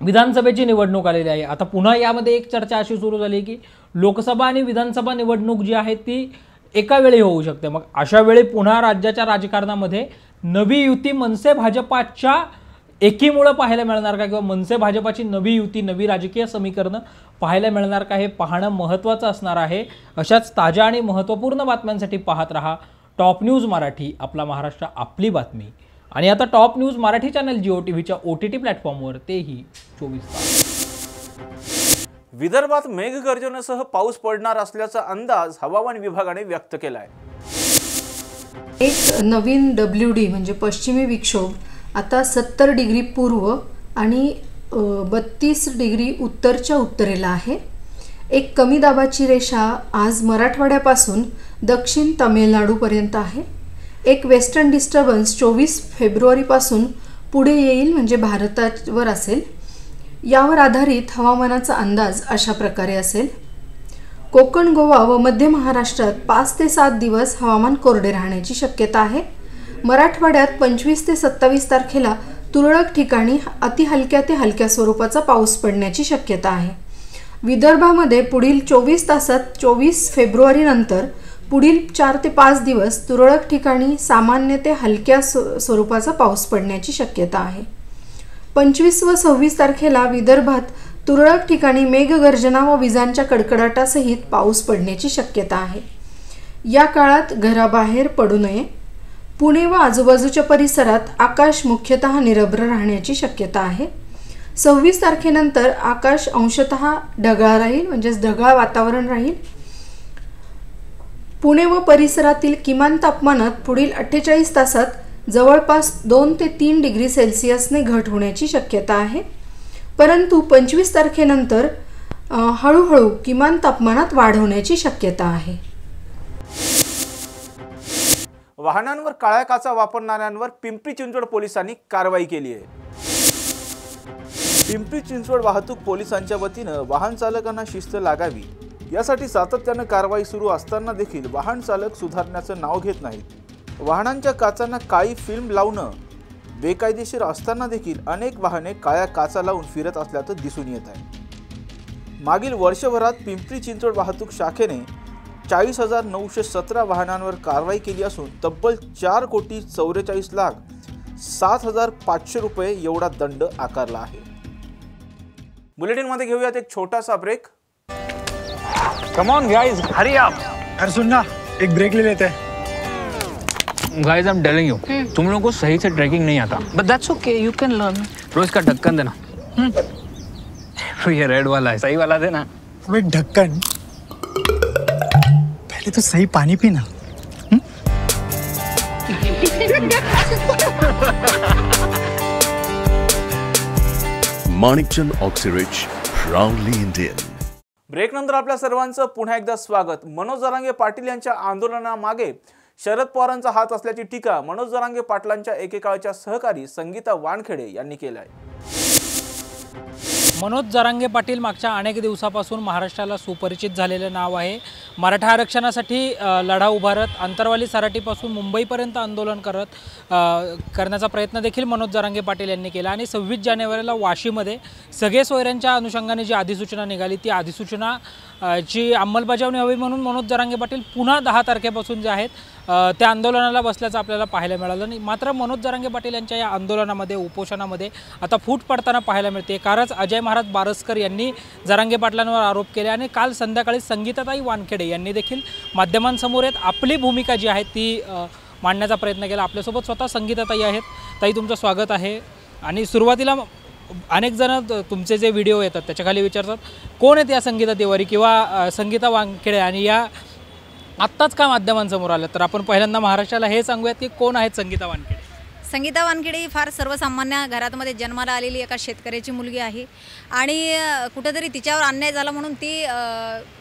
विधानसभेची निवडणूक आलेली आहे. आता पुन्हा यामध्ये एक चर्चा अशी सुरू झाली की लोकसभा आणि विधानसभा निवडणूक जी आहे ती एका वेळी होऊ शकते. मग अशा वेळी पुन्हा राज्याच्या राजकारणामध्ये नवी युती मनसे भाजपाच्या एकीमुळे पाहायला मिळणार का, किंवा मनसे भाजपाची नवी युती, नवी राजकीय समीकरणं पाहायला मिळणार का, हे पाहणं महत्त्वाचं असणार आहे. अशाच ताज्या आणि महत्त्वपूर्ण बातम्यांसाठी पाहत रहा टॉप न्यूज मराठी, आपला महाराष्ट्र आपली बातमी. आणि आता टॉप न्यूज मराठी चॅनल GOTVच्या OTT प्लॅटफॉर्मवर तेही 24 तास. विदर्भात मेघगर्जनेसह पाऊस पडणार असल्याचा अंदाज हवामान विभागाने व्यक्त केला आहे. एक नवीन WD म्हणजे पश्चिमी विक्षोभ आता 70 डिग्री पूर्व आणि 32 डिग्री उत्तरच्या उत्तरेला आहे. एक कमी दाबाची रेषा आज मराठवाड्यापासून दक्षिण तामिळनाडूपर्यंत आहे. एक वेस्टर्न डिस्टर्बन्स 24 फेब्रुवारीपासून पुढे येईल म्हणजे भारतावर असेल. यावर आधारित हवामानाचा अंदाज अशा प्रकारे असेल. कोकण, गोवा व मध्य महाराष्ट्रात 5 ते 7 दिवस हवामान कोरडे राहण्याची शक्यता आहे. मराठवाड्यात 25 ते 27 तारखेला तुरळक ठिकाणी अति हलक्या ते हलक्या स्वरूपाचा पाऊस पडण्याची शक्यता आहे. विदर्भामध्ये पुढील 24 तासात 24 फेब्रुवारी नंतर पुढील 4 ते 5 दिवस तुरळक ठिकाणी सामान्य ते हलक्या स्वरूपाचा पाऊस पडण्याची शक्यता आहे. 25 व 26 तारखेला विदर्भात तुरळक ठिकाणी मेघगर्जना व विजांच्या कडकडाटासहित पाऊस पडण्याची शक्यता आहे. या काळात घराबाहेर पडू नये. पुणे व आजूबाजूच्या परिसरात आकाश मुख्यतः निरभ्र राहण्याची शक्यता आहे. 26 तारखेनंतर आकाश अंशतः ढगाळ राहील म्हणजेच ढगाळ वातावरण राहील. पुणे व परिसरातील किमान तापमानात पुढील 48 तासात जवळपास 2 ते 3 डिग्री सेल्सिअसने घट होण्याची शक्यता आहे. परंतु 25 तारखेनंतर हळूहळू किमान तापमानात वाढ होण्याची शक्यता आहे. वाहनांवर काळ्या काचा वापरणाऱ्यांवर पिंपरी चिंचवड पोलिसांनी कारवाई केली आहे. पिंपरी चिंचवड वाहतूक पोलिसांच्या वतीनं वाहन चालकांना शिस्त लागावी यासाठी सातत्यानं कारवाई सुरू असताना देखील वाहन चालक सुधारण्याचं नाव घेत नाहीत. वाहनांच्या काचांना काळी फिल्म लावणं बेकायदेशीर असताना देखील अनेक वाहने काळ्या काचा लावून फिरत असल्याचं दिसून येत आहे. मागील वर्षभरात पिंपरी चिंचवड वाहतूक शाखेने 40,917 वाहनांवर कारवाई केली असून तब्बल 4,44,07,500 रुपये एवढा दंड आकारला आहे. बुलेटिनमध्ये घेऊयात एक छोटासा break. Come on guys, hurry up. यार सुन ना, एक ब्रेक ले लेते हैं. Guys, I am telling you, तुम लोगों को सही से ट्रैकिंग नहीं आता, but that's okay, you can learn. रोज का ढक्कन देना. ये रेड वाला है, सही वाला देना. अबे ढक्कन, पहले तो सही पानी पीना. Manikchand Oxyrich, proudly Indian. Break नंतर आपल्या सर्वांचं पुन्हा एकदा स्वागत. मनोज जरांगे पाटील यांच्या आंदोलनामागे शरद पवारांचा हात असल्याची टीका मनोज जरांगे पाटलांच्या एकेकाळच्या सहकारी संगीता वानखेडे यांनी केली आहे. मनोज जरांगे पाटील मागच्या अनेक दिवसापासून महाराष्ट्राला सुपरिचित झालेलं नाव आहे. मराठा आरक्षणासाठी लढा उभारत अंतरवाली सराटीपासून मुंबईपर्यंत आंदोलन करण्याचा प्रयत्न देखील मनोज जरांगे पाटील यांनी केला आणि 26 जानेवारीला वाशीमध्ये सगळे सोयऱ्यांच्या अनुषंगाने जी अधिसूचना निघाली ती अधिसूचना ची अंमलबजावणी हवी म्हणून मनोज जरांगे पाटील पुन्हा 10 तारखेपासून जे आहेत त्या आंदोलनाला बसल्याचं आपल्याला पाहायला मिळालं नाही. मात्र मनोज जरांगे पाटील यांच्या या आंदोलनामध्ये उपोषणामध्ये आता फूट पडताना पाहायला मिळते. कालच अजय महाराज बारसकर यांनी जरांगे पाटलांवर आरोप केले आणि काल संध्याकाळी संगीताताई वानखेडे यांनी देखील माध्यमांसमोर येत आपली भूमिका जी आहे ती मांडण्याचा प्रयत्न केला. आपल्यासोबत स्वतः संगीताताई आहेत. ताई, तुमचं स्वागत आहे. आणि सुरुवातीला अनेक जण तुमचे जे व्हिडिओ येतात त्याच्याखाली विचारतात कोण आहेत या संगीता तिवारी किंवा संगीता वानखेडे आणि या आत्ताच का माध्यमांसमोर आलं. तर आपण पहिल्यांदा महाराष्ट्राला हे सांगूयात की कोण आहेत संगीता वानखेडे. संगीता वानखेडे ही फार सर्वसामान्य घरामध्ये जन्माला आलेली एका शेतकऱ्याची मुलगी आहे आणि कुठेतरी तिच्यावर अन्याय झाला म्हणून ती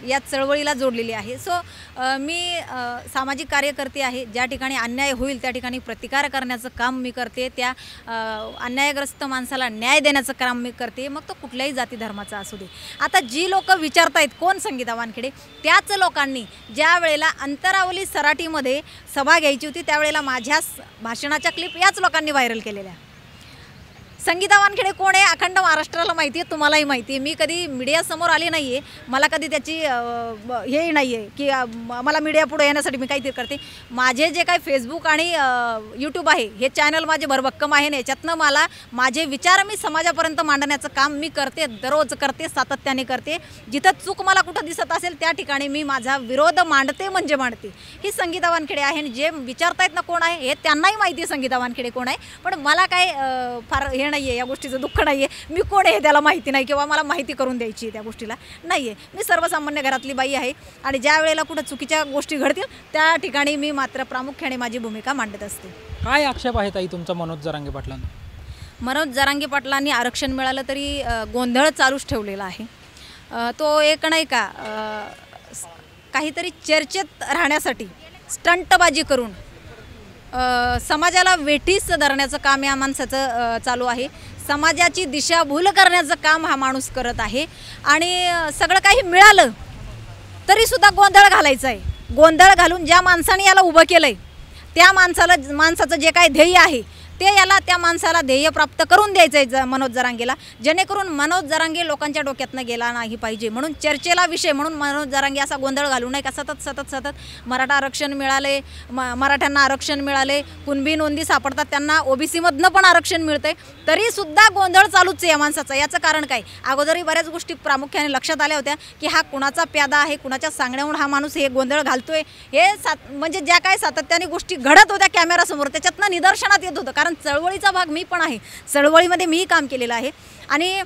या चळवळीला जोडलेली आहे. सो मी सामाजिक कार्यकर्ते आहे. ज्या ठिकाणी अन्याय होईल त्या ठिकाणी प्रतिकार करण्याचं काम मी करते. त्या अन्यायग्रस्त माणसाला न्याय देण्याचं काम मी करते, मग तो कुठल्याही जाती धर्माचा असू दे. आता जी लोक विचारतायत कोण संगीता वानखेडे, त्याच लोकांनी ज्या वेळेला अंतरावली सराटीमध्ये सभा घ्यायची होती त्यावेळेला माझ्या भाषणाच्या क्लिप याच लोकांनी व्हायरल केलेल्या. संगीता वानखेडे कोण आहे अखंड महाराष्ट्राला माहिती आहे, तुम्हालाही माहिती आहे. मी कधी मीडियासमोर आली नाही आहे, मला कधी त्याची हेही नाही आहे की मला मीडिया पुढे येण्यासाठी मी काहीतरी करते. माझे जे काही फेसबुक आणि यूट्यूब आहे हे चॅनल माझे भरभक्कम आहे. याच्यातनं मला माझे विचार मी समाजापर्यंत मांडण्याचं काम मी करते, दररोज करते, सातत्याने करते. जिथं चूक मला कुठं दिसत असेल त्या ठिकाणी मी माझा विरोध मांडते म्हणजे मांडते. ही संगीता वानखेडे आहे. जे विचारतायत ना कोण आहे हे त्यांनाही माहिती आहे संगीता वानखेडे कोण आहे, पण मला काय फार हे नाही आहे, या गोष्टीचं दुःख नाही आहे. मी कोण आहे त्याला माहिती नाही किंवा मला माहिती करून द्यायची त्या गोष्टीला नाही आहे. मी सर्वसामान्य घरातली बाई आहे आणि ज्या वेळेला कुठं चुकीच्या गोष्टी घडतील त्या ठिकाणी मी मात्र प्रामुख्याने माझी भूमिका मांडत असते. काय आक्षेप आहे ताई तुमचा मनोज जरांगे पाटलांना? मनोज जरांगे पाटलांनी आरक्षण मिळालं तरी गोंधळ चालूच ठेवलेला आहे. तो एक नाही का काहीतरी चर्चेत राहण्यासाठी स्टंटबाजी करून समाजाला वेठीस धरण्याचं काम या माणसाचं चालू आहे. समाजाची दिशाभूल करण्याचं काम हा माणूस करत आहे. आणि सगळं काही मिळालं तरीसुद्धा गोंधळ घालायचा आहे. गोंधळ घालून ज्या माणसाने याला उभं केलं आहे त्या माणसाचं जे काही ध्येय आहे ते त्या माणसाला ध्येय प्राप्त करून द्यायचं आहे मनोज जरांगेला, जेणेकरून मनोज जरांगे लोकांच्या डोक्यातनं गेला नाही पाहिजे. म्हणून चर्चेला विषय म्हणून मनोज जरांगे असा गोंधळ घालू नये का सतत मराठा आरक्षण मिळाले, मराठ्यांना आरक्षण मिळाले, कुणबी नोंदी सापडतात त्यांना ओबीसीमधनं पण आरक्षण मिळतंय, तरीसुद्धा गोंधळ चालूच आहे या माणसाचा. याचं कारण काय? अगोदरही बऱ्याच गोष्टी प्रामुख्याने लक्षात आल्या होत्या की हा कुणाचा प्यादा आहे, कुणाच्या सांगण्याहून हा माणूस हे गोंधळ घालतोय. हे म्हणजे ज्या काय सातत्याने गोष्टी घडत होत्या कॅमेरासमोर त्याच्यातनं निदर्शनात येत होतं. कारण चळवळीचा भाग मी पण आहे, चळवळीमध्ये मीही काम केलेलं आहे. आणि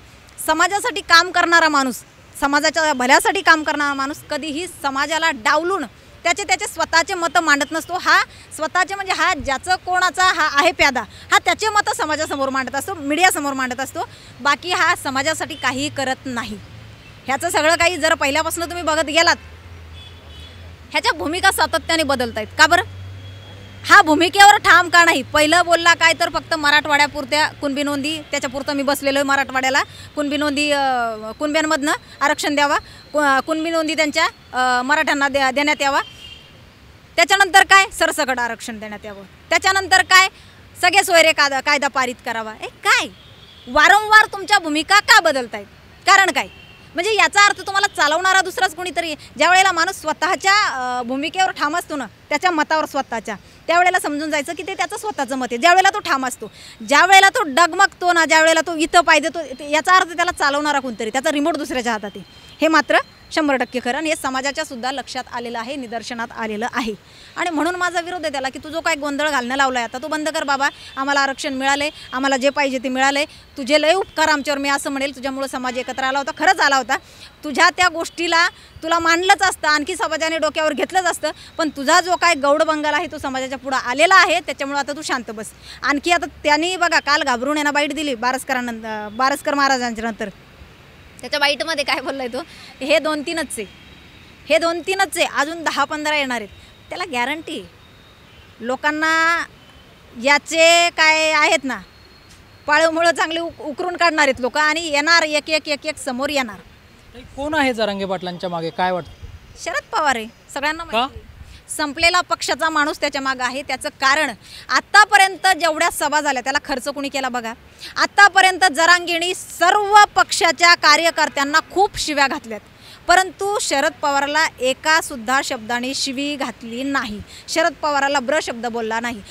समाजासाठी काम करणारा माणूस, समाजाच्या भल्यासाठी काम करणारा माणूस कधीही समाजाला डावलून त्याचे स्वतःचे मतं मांडत नसतो. हा स्वतःचे म्हणजे हा ज्याचं कोणाचा हा आहे प्यादा हा त्याचे मतं समाजासमोर मांडत असतो, मीडियासमोर मांडत असतो. बाकी हा समाजासाठी काहीही करत नाही. ह्याचं सगळं काही जर पहिल्यापासून तुम्ही बघत गेलात ह्याच्या भूमिका सातत्याने बदलत आहेत. का बरं? हा भूमिकेवर ठाम का नाही? पहिलं बोलला काय तर फक्त मराठवाड्यापुरत्या कुणबी नोंदी, त्याच्यापुरतं मी बसलेलो आहे मराठवाड्याला, कुणबी नोंदी कुणब्यांमधनं आरक्षण द्यावा, कुणबी नोंदी त्यांच्या मराठ्यांना देण्यात यावा. त्याच्यानंतर काय? सरसकट आरक्षण देण्यात यावं. त्याच्यानंतर काय? सगळे सोयरे कायदा पारित करावा. काय वारंवार तुमच्या भूमिका का बदलतायत? कारण काय? म्हणजे याचा अर्थ तुम्हाला चालवणारा दुसराच कोणीतरी. ज्या वेळेला माणूस स्वतःच्या भूमिकेवर ठाम असतो ना, त्याच्या मतावर स्वतःच्या, त्यावेळेला समजून जायचं की ते त्याचं स्वतःचं मत आहे. ज्या वेळेला तो ठाम असतो, ज्या वेळेला तो डगमगतो ना, ज्या वेळेला तो इथं पाहिजे तो, याचा अर्थ त्याला चालवणारा कोणतरी, त्याचा रिमोट दुसऱ्याच्या हातात आहे. हे मात्र 100% खरं. आणि हे समाजाच्या सुद्धा लक्षात आलेलं आहे, निदर्शनात आलेलं आहे. आणि म्हणून माझा विरोध आहे त्याला की तू जो काय गोंधळ घालणं लावला आहे आता तो बंद कर बाबा. आम्हाला आरक्षण मिळाले, आम्हाला जे पाहिजे ते मिळाले. तुझे लय उपकार आमच्यावर, मी असं म्हणेल. तुझ्यामुळं समाज एकत्र आला होता, खरंच आला होता. तुझ्या त्या गोष्टीला तुला मानलंच असतं, आणखी समाजाने डोक्यावर घेतलंच असतं. पण तुझा जो काय गौड बंगाल आहे तो समाजाच्या पुढं आलेला आहे, त्याच्यामुळं आता तू शांत बस. आणखी आता त्यांनी बघा काल घाबरून यांना बाईट दिली बारस्कर महाराजांच्या नंतर. त्याच्या बाईटमध्ये काय बोललाय तो? हे 2-3च आहे, हे 2-3च आहे, अजून 10-15 येणार आहेत. त्याला गॅरंटी लोकांना याचे काय आहेत ना पाळमुळं चांगली उकरून काढणार आहेत लोक आणि येणार एक समोर येणार. कोण आहे जरांगे पाटलांच्या मागे काय वाटतं? शरद पवार आहे, सगळ्यांना माहिती. संपलेला पक्षाचा माणूस त्याच्या मागे आहे. त्याचं कारण आत्तापर्यंत जेवढ्या सभा झाल्या त्याला खर्च कुणी केला बघा. आत्तापर्यंत जरांगेंनी सर्व पक्षाच्या कार्यकर्त्यांना खूप शिव्या घातल्यात, परंतु शरद पवारला एका सुद्धा शब्दाने शिवी घातली नाही. शरद पवाराला ब्र शब्द बोलला नाही.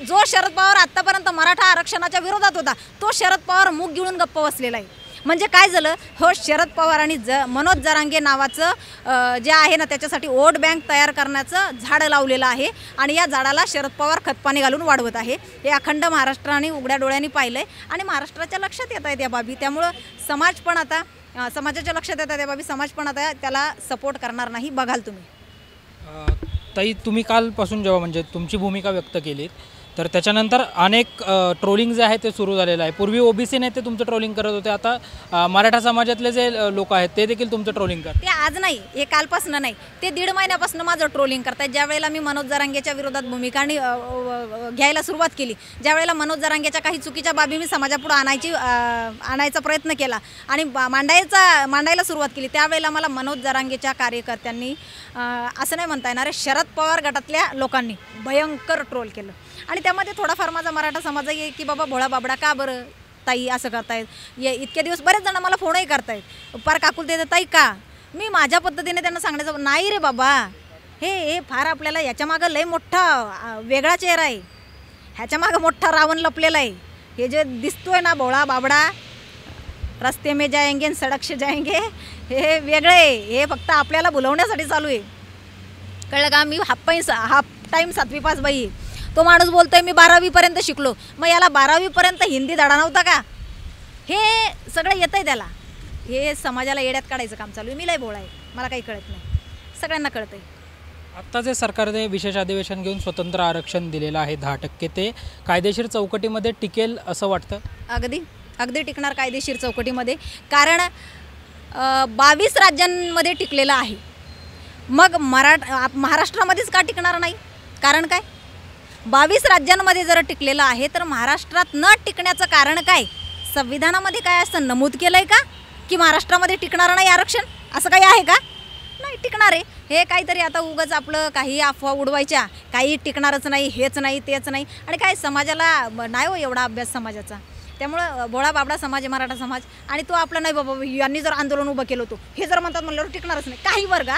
जो शरद पवार आत्तापर्यंत मराठा आरक्षणाच्या विरोधात होता तो शरद पवार मुख गिळून गप्प बसलेला आहे. म्हणजे काय झालं? हो, शरद पवारांनी मनोज जरांगे नावाचं जे आहे ना त्याच्यासाठी वोट बँक तयार करण्याचं झाड लावलेलं आहे आणि या झाडाला शरद पवार खतपाणी घालून वाढवत आहे. हे अखंड महाराष्ट्राने उघड्या डोळ्यांनी पाहिलं आहे आणि महाराष्ट्राच्या लक्षात येत आहेत या बाबी. त्यामुळं समाज पण आता समाजाच्या लक्षात येतात या बाबी. समाज पण आता त्याला सपोर्ट करणार नाही, बघाल तुम्ही. ताई, तुम्ही कालपासून जेव्हा म्हणजे तुमची भूमिका व्यक्त केली तर त्याच्यानंतर अनेक ट्रोलिंग जे आहे ते सुरू झालेलं आहे. पूर्वी ओबीसी नेते तुमचं ट्रोलिंग करत होते, आता मराठा समाजातले जे लोक आहेत ते देखील तुमचं ट्रोलिंग करतात. ते आज नाही, हे कालपासून नाही, ते 1.5 महिन्यापासून माझं ट्रोलिंग करतात. ज्या वेळेला मी मनोज जरांगेच्या विरोधात भूमिका घ्यायला सुरुवात केली, ज्या वेळेला मनोज जरांगेच्या काही चुकीच्या बाबी मी समाजापुढे आणायचा प्रयत्न केला आणि मांडायला सुरुवात केली, त्यावेळेला मला मनोज जरांगेच्या कार्यकर्त्यांनी असं नाही म्हणता येणार, शरद पवार गटातल्या लोकांनी भयंकर ट्रोल केलं. आणि त्यामध्ये थोडाफार माझा मराठा समाज आहे की बाबा भोळा बाबडा का बरं ताई असं करतायत. इतके दिवस बरेच जण मला फोनही करतायत, पार काकुल देतात ताई का. मी माझ्या पद्धतीने त्यांना सांगण्याचं नाही रे बाबा, हे फार आपल्याला याच्यामागं लय मोठा वेगळा चेहरा आहे, ह्याच्यामागं मोठा रावण लपलेला आहे. हे जे दिसतोय ना भोळा बाबडा, रस्ते में जाएंगे सडक से जाएंगे, हे वेगळं आहे, हे फक्त आपल्याला भुलवण्यासाठी चालू आहे. कळलं का? मी हाफ टाईम 7वी पास बाई. तो माणूस बोलतोय मी 12वीपर्यंत शिकलो, मग याला 12वीपर्यंत हिंदी धडा नव्हता का? हे सगळं येतं आहे त्याला. हे समाजाला येड्यात काढायचं काम चालू आहे. मी लय भोळा आहे, मला काही कळत नाही, सगळ्यांना कळतं आहे. आत्ता जे सरकारने विशेष अधिवेशन घेऊन स्वतंत्र आरक्षण दिलेलं आहे 10%, ते कायदेशीर चौकटीमध्ये टिकेल असं वाटतं? अगदी टिकणार कायदेशीर चौकटीमध्ये. कारण 22 राज्यांमध्ये टिकलेलं आहे, मग महाराष्ट्रामध्येच का टिकणार नाही? कारण काय? 22 राज्यांमध्ये जर टिकलेलं आहे तर महाराष्ट्रात न टिकण्याचं कारण काय? संविधानामध्ये काय असं नमूद केलं आहे का की महाराष्ट्रामध्ये टिकणार नाही आरक्षण? असं काही आहे का? नाही टिकणार आहे. हे काहीतरी आता उगाच आपलं काही अफवा उडवायच्या, काही टिकणारच नाही, हेच नाही तेच नाही, आणि काय समाजाला नाही हो एवढा अभ्यास समाजाचा. त्यामुळं भोळा बाबडा समाज आहे मराठा समाज, आणि तो आपला नाही बाबा यांनी जर आंदोलन उभं केलं होतं हे जर म्हणतात म्हणल्यावर टिकणारच नाही. काही वर्ग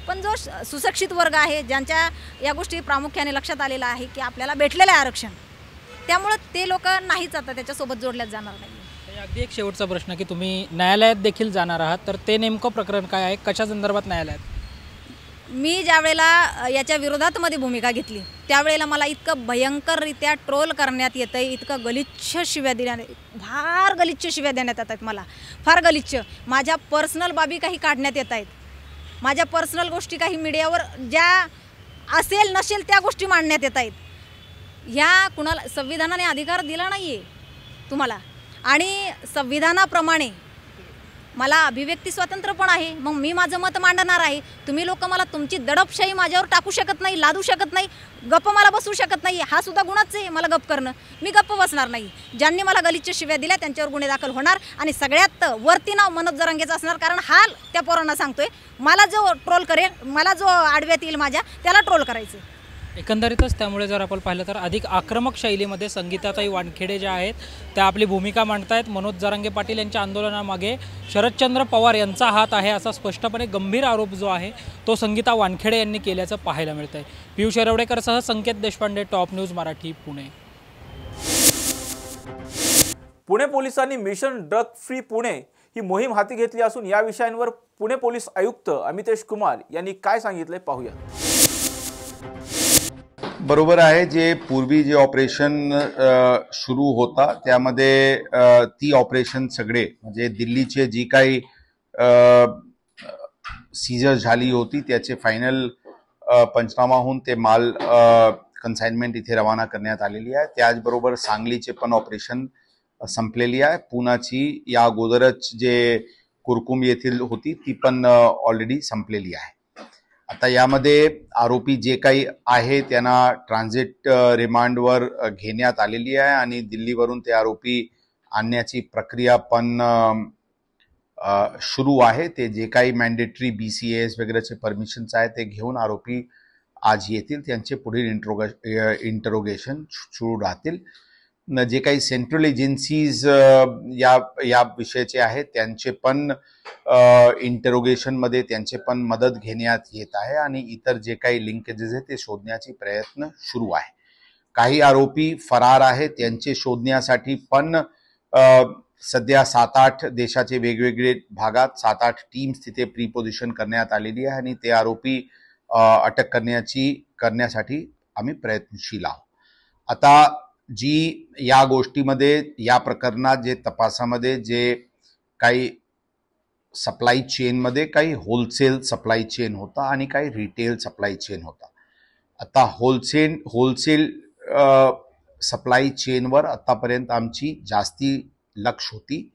पण जो सुशिक्षित वर्ग आहे, ज्यांच्या या गोष्टी प्रामुख्याने लक्षात आलेला आहे की आपल्याला भेटलेलं आहे आरक्षण, त्यामुळं ते लोक नाहीच आता त्याच्यासोबत जोडल्याच जाणार नाही. अगदी एक शेवटचा प्रश्न की तुम्ही न्यायालयात देखील जाणार आहात, तर ते नेमकं प्रकरण काय आहे, कशा संदर्भात न्यायालयात? मी ज्या वेळेला याच्या विरोधात मध्ये भूमिका घेतली त्यावेळेला मला इतकं भयंकररित्या ट्रोल करण्यात येतं आहे, इतकं गलिच्छ शिव्या देण्यात, फार गलिच्छ शिव्या देण्यात येत आहेत मला, फार गलिच्छ. माझ्या पर्सनल बाबी काही काढण्यात येत आहेत, माझ्या पर्सनल गोष्टी काही मीडियावर ज्या असेल नसेल त्या गोष्टी मांडण्यात येत आहेत. ह्या कुणाला संविधानाने अधिकार दिला नाही आहे तुम्हाला, आणि संविधानाप्रमाणे मला अभिव्यक्ती स्वातंत्र्य पण आहे, मग मी माझं मत मांडणार आहे. तुम्ही लोक मला तुमची दडपशाही माझ्यावर टाकू शकत नाही, लादू शकत नाही, गप्प मला बसवू शकत नाही. हा सुद्धा गुन्हाच आहे मला गप्प करणं. मी गप्प बसणार नाही. ज्यांनी मला गलिच्छ शिव्या दिल्या त्यांच्यावर गुन्हे दाखल होणार, आणि सगळ्यात वरती नाव मनोज जरांगेचं असणार, कारण हा त्या पोरांना सांगतोय मला जो ट्रोल करेल, मला जो आडव्यात येईल माझ्या, त्याला ट्रोल करायचं. एकंदरीतच त्यामुळे जर आपण पाहिलं तर अधिक आक्रमक शैलीमध्ये संगीताताई वानखेडे ज्या आहेत त्या आपली भूमिका मांडतायत. मनोज जरांगे पाटील यांच्या आंदोलनामागे शरदचंद्र पवार यांचा हात आहे असा स्पष्टपणे गंभीर आरोप जो आहे तो संगीता वानखेडे यांनी केल्याचं पाहायला मिळतंय. पियुष येरवडेकरसह संकेत देशपांडे, टॉप न्यूज मराठी, पुणे. पुणे पोलिसांनी मिशन ड्रग फ्री पुणे ही मोहीम हाती घेतली असून या विषयांवर पुणे पोलीस आयुक्त अमितेश कुमार यांनी काय सांगितले पाहूया. बरोबर आहे. जे पूर्वी जे ऑपरेशन सुरू होता त्यामध्ये ती ऑपरेशन सगळे म्हणजे दिल्लीचे जी काही सीजर झाली होती त्याचे फायनल पंचनामा होऊन ते माल कन्साइनमेंट इथे रवाना करण्यात आलेली आहे. त्याचबरोबर सांगलीचे पण ऑपरेशन संपलेली आहे. पुण्याची या अगोदरच जे कुरकुम येथील होती ती पण ऑलरेडी संपलेली आहे. आता यामध्ये आरोपी जे काही आहे त्यांना ट्रान्झिट रिमांडवर घेण्यात आलेली आहे आणि दिल्लीवरून ते आरोपी आणण्याची प्रक्रिया पण सुरू आहे. ते जे काही मॅन्डेटरी BCAS वगैरेचे परमिशन्स आहेत ते घेऊन आरोपी आज येतील. त्यांचे पुढील इंटरोगेशन सुरू राहतील. जे काही सेंट्रल एजन्सीज या विषयाचे आहेत त्यांचे पण इंटरोगेशनमध्ये त्यांचे पण मदत घेण्यात येत आहे आणि इतर जे काही लिंकेजेस आहेत ते शोधण्याचे प्रयत्न सुरू आहे. काही आरोपी फरार आहेत त्यांचे शोधण्यासाठी पण सध्या 7-8 देशाचे वेगवेगळे भागात 7-8 टीम्स तिथे प्रीपोजिशन करण्यात आलेली आहे आणि ते आरोपी अटक करण्यासाठी आम्ही प्रयत्नशील आहोत. आता जी या गोष्टीमध्ये या प्रकरणात जे तपासामध्ये जे काही सप्लाय चेनमध्ये काही होलसेल सप्लाय चेन होता आणि काही रिटेल सप्लाय चेन होता. आता होलसेल सप्लाय चेनवर आतापर्यंत आमची जास्ती लक्ष होती.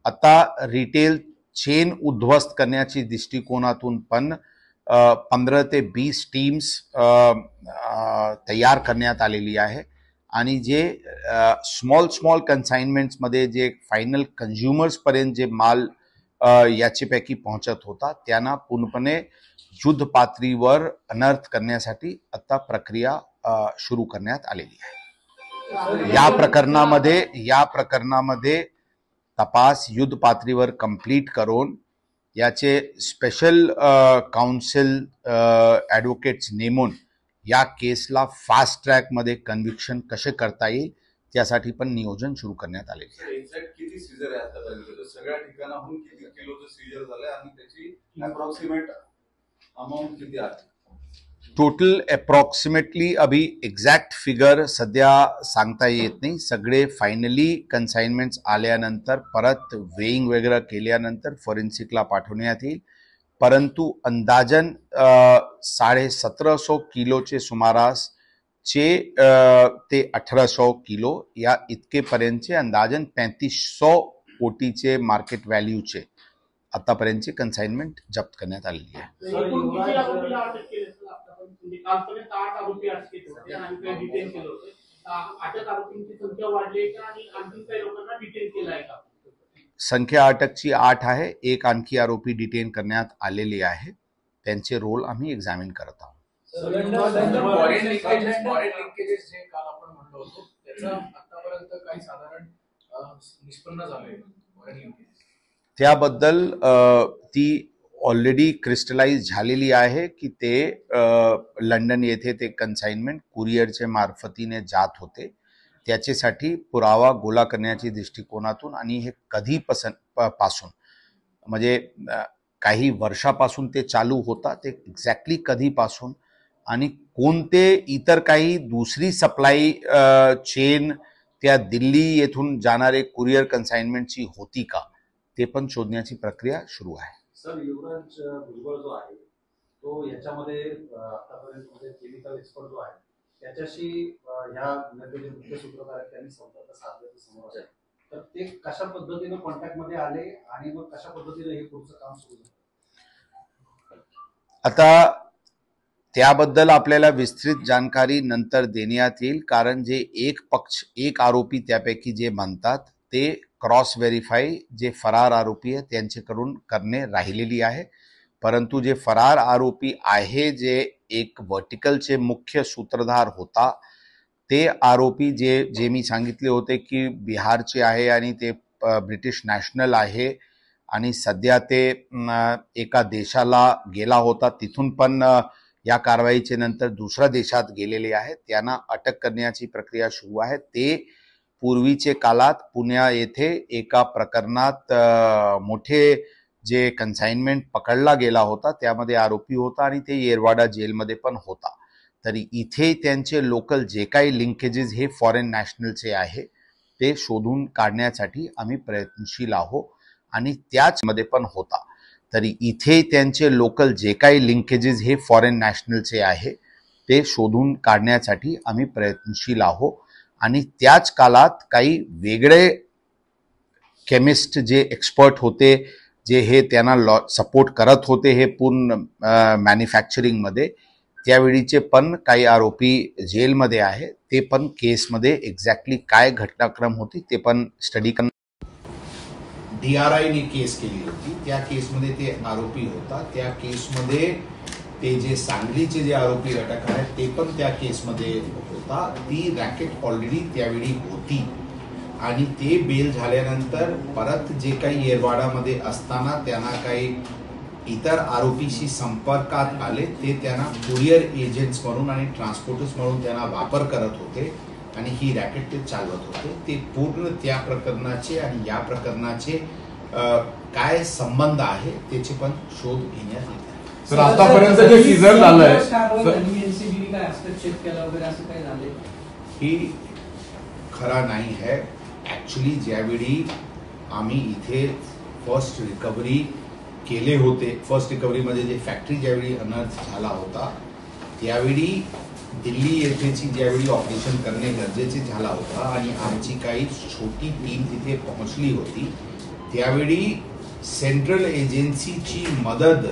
आता रिटेल चेन उद्ध्वस्त करण्याची दृष्टिकोनातून पण 15 ते 20 टीम्स तयार करण्यात आलेली आहे आणि जे स्मॉल कन्साइनमेंट्समध्ये जे फायनल कन्झ्युमर्सपर्यंत जे माल याच्यापैकी पोहोचत होता त्यांना पूर्णपणे युद्ध पातळीवर अनर्थ करण्यासाठी आता प्रक्रिया सुरू करण्यात आलेली आहे. या प्रकरणामध्ये तपास युद्ध पातळीवर कंप्लीट करून याचे स्पेशल काउन्सिल ॲडव्होकेट्स नेमून या केसला फास्ट ट्रॅकमध्ये कन्व्हिक्शन कसे करता येईल त्यासाठी पण नियोजन सुरू करण्यात आले. किती सीजर आहे आतापर्यंत सगळ्या ठिकाणाहून किती किलोचं सीजर झालंय आणि त्याची अप्रॉक्सिमेट अमाउंट किती आहे? टोटल अप्रॉक्सिमेटली अभी एक्झॅक्ट फिगर सध्या सांगता येत नाही. सगळे फायनली कन्साइनमेंट्स आल्यानंतर परत वेइंग वगैरे केल्यानंतर फॉरेन्सिकला पाठवण्यात येईल. परंतु अंदाजन 1750 किलोचे सुमारास ते 1800 किलो या इतकेपर्यंतचे अंदाजन 3500 कोटीचे मार्केट व्हॅल्यूचे आतापर्यंतचे कन्साइनमेंट जप्त करण्यात आलेली आहे. म्हणजे कालपर्यंत 8 आरोपी अटकेत होते आणि काही डिटेन केलं होतं. अटक आरोपींची संख्या वाढली आहे का आणि आणखी काही लोकांना डिटेन केलं आहे का? संख्या अटकची 8 आहे. एक आणखी आरोपी डिटेन करण्यात आलेले आहे. त्यांचे रोल आम्ही एक्झामिन करत आहोत. फॉरेन लिंकेजेस जे काल आपण म्हणलो होतो त्याचा आतापर्यंत काही साधारण निष्पन्न झालंय फॉरेन लिंकेजेस त्याबद्दल ती ऑलरेडी क्रिस्टलाइज झालेली आहे की ते लंडन येथे ते कन्साइनमेंट कुरिअरचे मार्फतीने जात होते. त्याच्यासाठी पुरावा गोळा करण्याच्या दृष्टिकोनातून आणि हे कधीपासून म्हणजे काही वर्षापासून ते चालू होता, ते एक्झॅक्टली कधीपासून आणि कोणते इतर काही दुसरी सप्लाय चेन त्या दिल्ली येथून जाणारे कुरिअर कन्साइनमेंटची होती का ते पण शोधण्याची प्रक्रिया सुरू आहे. सर, युवराज भुजबळ जो आहे तो याच्यामध्ये आतापर्यंत केमिकल एक्सपर्ट जो आहे त्याच्याशी ह्या गुन्ह्याचे मुख्य सूत्रधार त्यांनी संपर्क साधल्याचं समोर आहे. तर ते कशा पद्धतीने कॉन्टॅक्ट मध्ये आले आणि मग कशा पद्धतीने हे पुढचं काम सुरू झालं? आता त्याबद्दल आपल्याला विस्तृत जानकारी नंतर देण्यात येईल, कारण जे एक आरोपी त्यापैकी जे म्हणतात ते क्रॉस व्हेरीफाय जे फरार आरोपी आहे त्यांच्याकडून करणे राहिलेली आहे. परंतु जे फरार आरोपी आहे जे एक वर्टिकलचे मुख्य सूत्रधार होता ते आरोपी जे मी सांगितले होते की बिहारचे आहे आणि ते ब्रिटिश नॅशनल आहे आणि सध्या ते एका देशाला गेला होता, तिथून पण या कारवाईचे नंतर दुसऱ्या देशात गेलेले आहेत, त्यांना अटक करण्याची प्रक्रिया सुरू आहे. ते पूर्वीचे काळात पुण्या येथे एका प्रकरणात मोठे जे कन्साइनमेंट पकडला गेला होता त्यामध्ये आरोपी होता आणि ते येरवाडा जेलमध्ये पण होता. तरी इथे त्यांचे लोकल जे काही लिंकेजेस हे फॉरेन नॅशनलचे आहे ते शोधून काढण्यासाठी आम्ही प्रयत्नशील आहोत आणि त्याचमध्ये पण होता. तरी इथे त्यांचे लोकल जे काही लिंकेजेस हे फॉरेन नॅशनलचे आहे ते शोधून काढण्यासाठी आम्ही प्रयत्नशील आहोत आणि त्याच काळात काही वेगळे केमिस्ट जे एक्सपर्ट होते जे हे त्यांना सपोर्ट करत होते हे पूर्ण मॅन्युफॅक्चरिंगमध्ये, त्यावेळीचे पण काही आरोपी जेलमध्ये आहे. ते पण केसमध्ये एक्झॅक्टली काय घटनाक्रम होती ते पण स्टडी कर. DRI ने केस केली होती, त्या केसमध्ये ते आरोपी होता. त्या केसमध्ये ते जे सांगलीचे जे आरोपी अटक आहेत ते पण त्या केसमध्ये होता. ती रॅकेट ऑलरेडी त्यावेळी होती आणि ते बेल झाल्यानंतर परत जे काही येरवाडामध्ये असताना त्यांना काही इतर आरोपीशी संपर्कात आले, ते त्यांना कुरिअर एजंट्स म्हणून आणि ट्रान्सपोर्टर्स म्हणून त्यांना वापर करत होते आणि ही रॅकेट ते चालवत होते. ते पूर्ण त्या प्रकरणाचे आणि या प्रकरणाचे काय संबंध आहे त्याचे पण शोध घेण्यात येत आहे. सर, आतापर्यंत जे सीझर झालंय ही खरा नाही है. ऍक्च्युली ज्यावेळी आम्ही इथे फर्स्ट रिकव्हरी केले होते, फर्स्ट रिकव्हरीमध्ये जे फॅक्टरी ज्यावेळी अनर्थ झाला होता त्यावेळी दिल्ली येथेची ज्यावेळी ऑपरेशन करणे गरजेचे झाला होता आणि आमची काही छोटी टीम तिथे पोहोचली होती, त्यावेळी सेंट्रल एजन्सीची मदत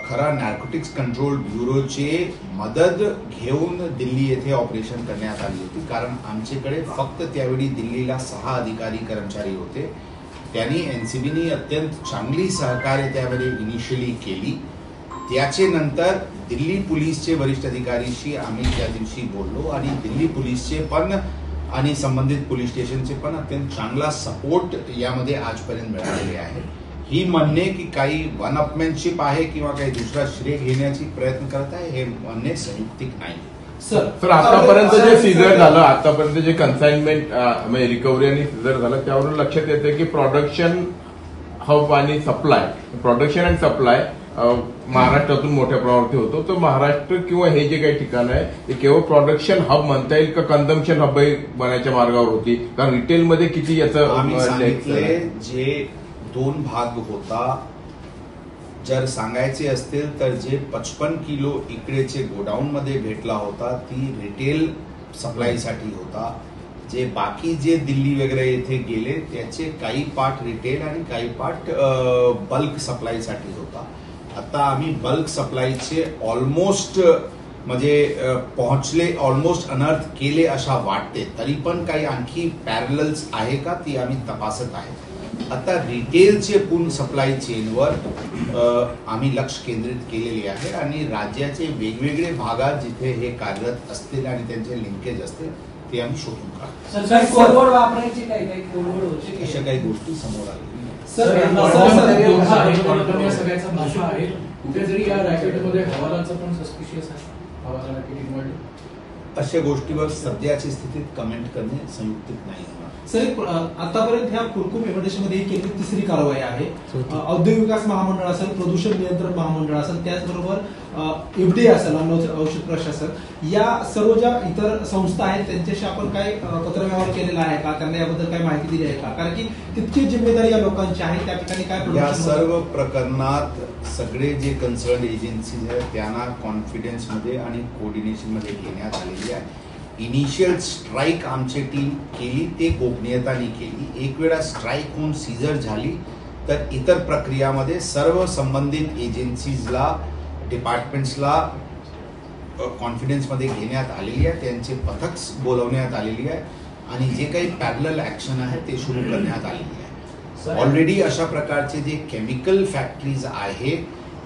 खरा नार्कोटिक्स कंट्रोल ब्युरोचे मदत घेऊन दिल्ली येथे ऑपरेशन करण्यात आली होती. कारण आमच्याकडे फक्त त्यावेळी दिल्लीला 6 अधिकारी कर्मचारी होते. त्यांनी एनसीबीनी अत्यंत चांगली सहकार्य त्यामध्ये इनिशियली केली. त्याचे नंतर दिल्ली पोलीसचे वरिष्ठ अधिकारीशी आम्ही त्या दिवशी बोललो आणि दिल्ली पोलीसचे पण आणि संबंधित पोलीस स्टेशनचे पण अत्यंत चांगला सपोर्ट यामध्ये आजपर्यंत मिळालेले आहे. ही म्हणणे की काही वनअपमॅनशिप आहे किंवा काही दुसरा श्रेय घेण्याची प्रयत्न करत आहे हे म्हणणे संयुक्तिक नाही. सर, आतापर्यंत जे सीझर झालं, आतापर्यंत जे कन्साइनमेंट म्हणजे रिकव्हरी आणि सीझर झालं त्यावरून लक्षात येतं की प्रोडक्शन हब आणि सप्लाय, प्रोडक्शन अँड सप्लाय महाराष्ट्रातून मोठ्या प्रमाणावरती होतो. तर महाराष्ट्र किंवा हे जे काही ठिकाण आहे ते केवळ प्रोडक्शन हब म्हणता येईल का कन्झम्पशन हब बनायच्या मार्गावर होती? कारण रिटेलमध्ये किती याचं जे 2 भाग होता, जर सांगायचे असतील तर जे 55 किलो इकडेचे गोडाऊनमध्ये भेटला होता ती रिटेल सप्लायसाठी होता. जे बाकी जे दिल्ली वगैरे येथे गेले त्याचे काही पार्ट रिटेल आणि काही पार्ट बल्क सप्लायसाठी होता. आता आम्ही बल्क सप्लायचे ऑलमोस्ट म्हणजे पोहोचले, ऑलमोस्ट अनर्थ केले अशा वाटते. तरी पण काही आणखी पॅरलल्स आहे का ती आम्ही तपासत आहे. आता रिटेलचे पूर्ण सप्लाय चेनवर आम्ही लक्ष केंद्रित केलेले आहे आणि राज्याचे वेगवेगळे भागात जिथे हे कार्यरत असतील आणि त्यांचे लिंकेज असतील ते आम्ही शोधून काढतो. अशा काही गोष्टी समोर आल्या. सगळ्याचा भाषा आहे कुठे जरी या रॅकेटमध्ये हवालाचं पण सस्पिशियस आहे. हवाला रॅकेटिंगमध्ये अशा गोष्टीवर सध्याची स्थितीत कमेंट करणे संयुक्तिक नाही. सर, आतापर्यंत ह्या कुरकुम एमआयडीसी ही केलेली तिसरी कारवाई आहे. औद्योगिक विकास महामंडळ असेल, प्रदूषण नियंत्रण महामंडळ असेल, त्याचबरोबर एफडीए असेल, अन्न औषध प्रशासन, या सर्व ज्या इतर संस्था आहेत त्यांच्याशी आपण काय पत्रव्यवहार केलेला आहे का? त्यांना याबद्दल काही माहिती दिली आहे का? कारण की तितकी जिम्मेदारी या लोकांची आहे. त्या ठिकाणी काय या सर्व प्रकरणात सगळे जे कन्सर्न एजन्सीज आहेत त्यांना कॉन्फिडन्समध्ये आणि कोऑर्डिनेशनमध्ये घेण्यात आलेली आहे. इनिशियल स्ट्राईक आमची टीम केली, ते गोपनीयताने केली. एक वेळा स्ट्राईक होऊन सीझर झाली तर इतर प्रक्रियामध्ये सर्व संबंधित एजन्सीजला, डिपार्टमेंट्सला कॉन्फिडन्समध्ये घेण्यात आलेली आहे. त्यांचे पथक बोलवण्यात आलेली आहे आणि जे काही पॅरलल ॲक्शन आहे ते सुरू करण्यात आलेली आहे. ऑलरेडी अशा प्रकारचे जे केमिकल फॅक्टरीज आहे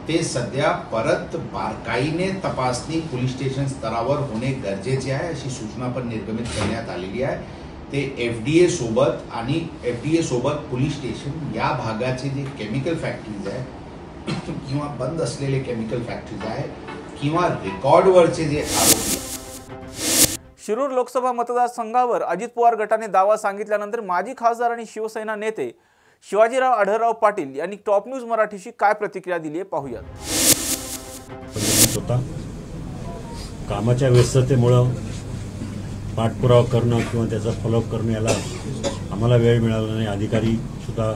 ते सध्या परत बारकाईने तपासणी पोलीस स्टेशन स्तरावर होणे गरजेचे आहे अशी सूचना पण निर्गमित करण्यात आलेली आहे. ते एफडीए सोबत आणि एफडीए सोबत पोलीस स्टेशन या भागाचे जे केमिकल फॅक्टरीज आहे किंवा बंद असलेले केमिकल फॅक्टरीज आहे किंवा रेकॉर्डवरचे जे आरोपी. शिरूर लोकसभा मतदारसंघावर अजित पवार गटाने दावा सांगितल्यानंतर माजी खासदार आणि शिवसेना नेते शिवाजीराव आढळराव पाटील यांनी टॉप न्यूज मराठीशी काय प्रतिक्रिया दिली आहे पाहूयात. कामाच्या व्यस्ततेमुळं पाठपुरावा करणं किंवा त्याचा फॉलोअप करणं याला आम्हाला वेळ मिळाला नाही. अधिकारी सुद्धा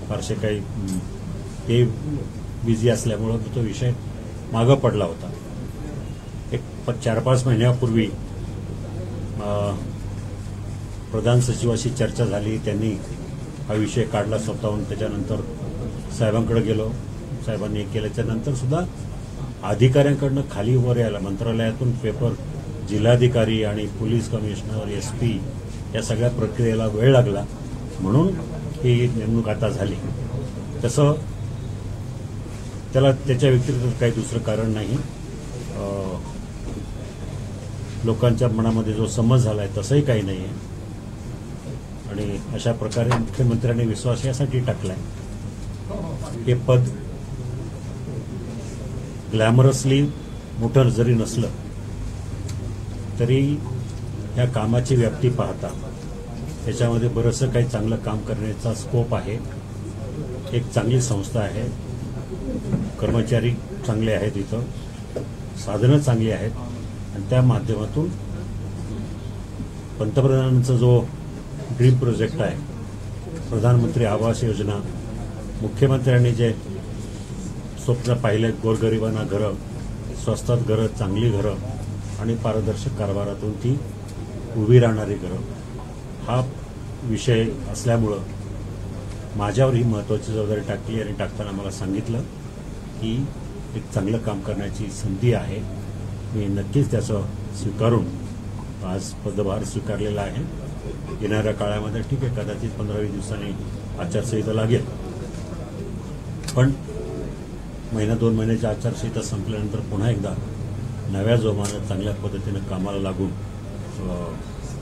फारसे काही ते बिझी असल्यामुळं तो विषय मागं पडला होता. एक 4-5 महिन्यापूर्वी प्रधान सचिवाशी चर्चा झाली. त्यांनी हा विषय काढला स्वतःहून. त्याच्यानंतर साहेबांकडे गेलो. साहेबांनी केल्याच्यानंतर सुद्धा अधिकाऱ्यांकडनं खाली वर यायला मंत्रालयातून पेपर, जिल्हाधिकारी आणि पोलीस कमिशनर, SP या सगळ्या प्रक्रियेला वेळ लागला. म्हणून ही नेमणूक आता झाली. तसं त्याला त्याच्या व्यतिरिक्त काही दुसरं कारण नाही. लोकांच्या मनामध्ये जो समज झाला आहे तसंही काही नाही आहे. आणि अशा प्रकारे मुख्यमंत्र्यांनी विश्वास यासाठी टाकलाय हे पद ग्लॅमरसली मोठं जरी नसलं तरी ह्या कामाची व्याप्ती पाहता त्याच्यामध्ये बरंचसं काही चांगलं काम करण्याचा स्कोप आहे. एक चांगली संस्था आहे, कर्मचारी चांगले आहेत, इथं साधनं चांगली आहेत आणि त्या माध्यमातून पंतप्रधानांचा जो ड्रीम प्रोजेक्ट आहे, प्रधानमंत्री आवास योजना, मुख्यमंत्र्यांनी जे स्वप्न पाहिले गोरगरिबांना घरं, स्वस्तात घरं, चांगली घरं आणि पारदर्शक कारभारातून ती उभी राहणारी घरं, हा विषय असल्यामुळं माझ्यावर ही महत्त्वाची जबाबदारी टाकली आणि टाकताना मला सांगितलं की एक चांगलं काम करण्याची संधी आहे. मी नक्कीच त्याचं स्वीकारून आज पदभार स्वीकारलेला आहे. येणाऱ्या काळामध्ये ठीक आहे, कदाचित 15-20 दिवसांनी आचारसंहिता लागेल, पण 1-2 महिन्याची आचारसंहिता संपल्यानंतर पुन्हा एकदा नव्या जोमानं चांगल्या पद्धतीनं कामाला लागून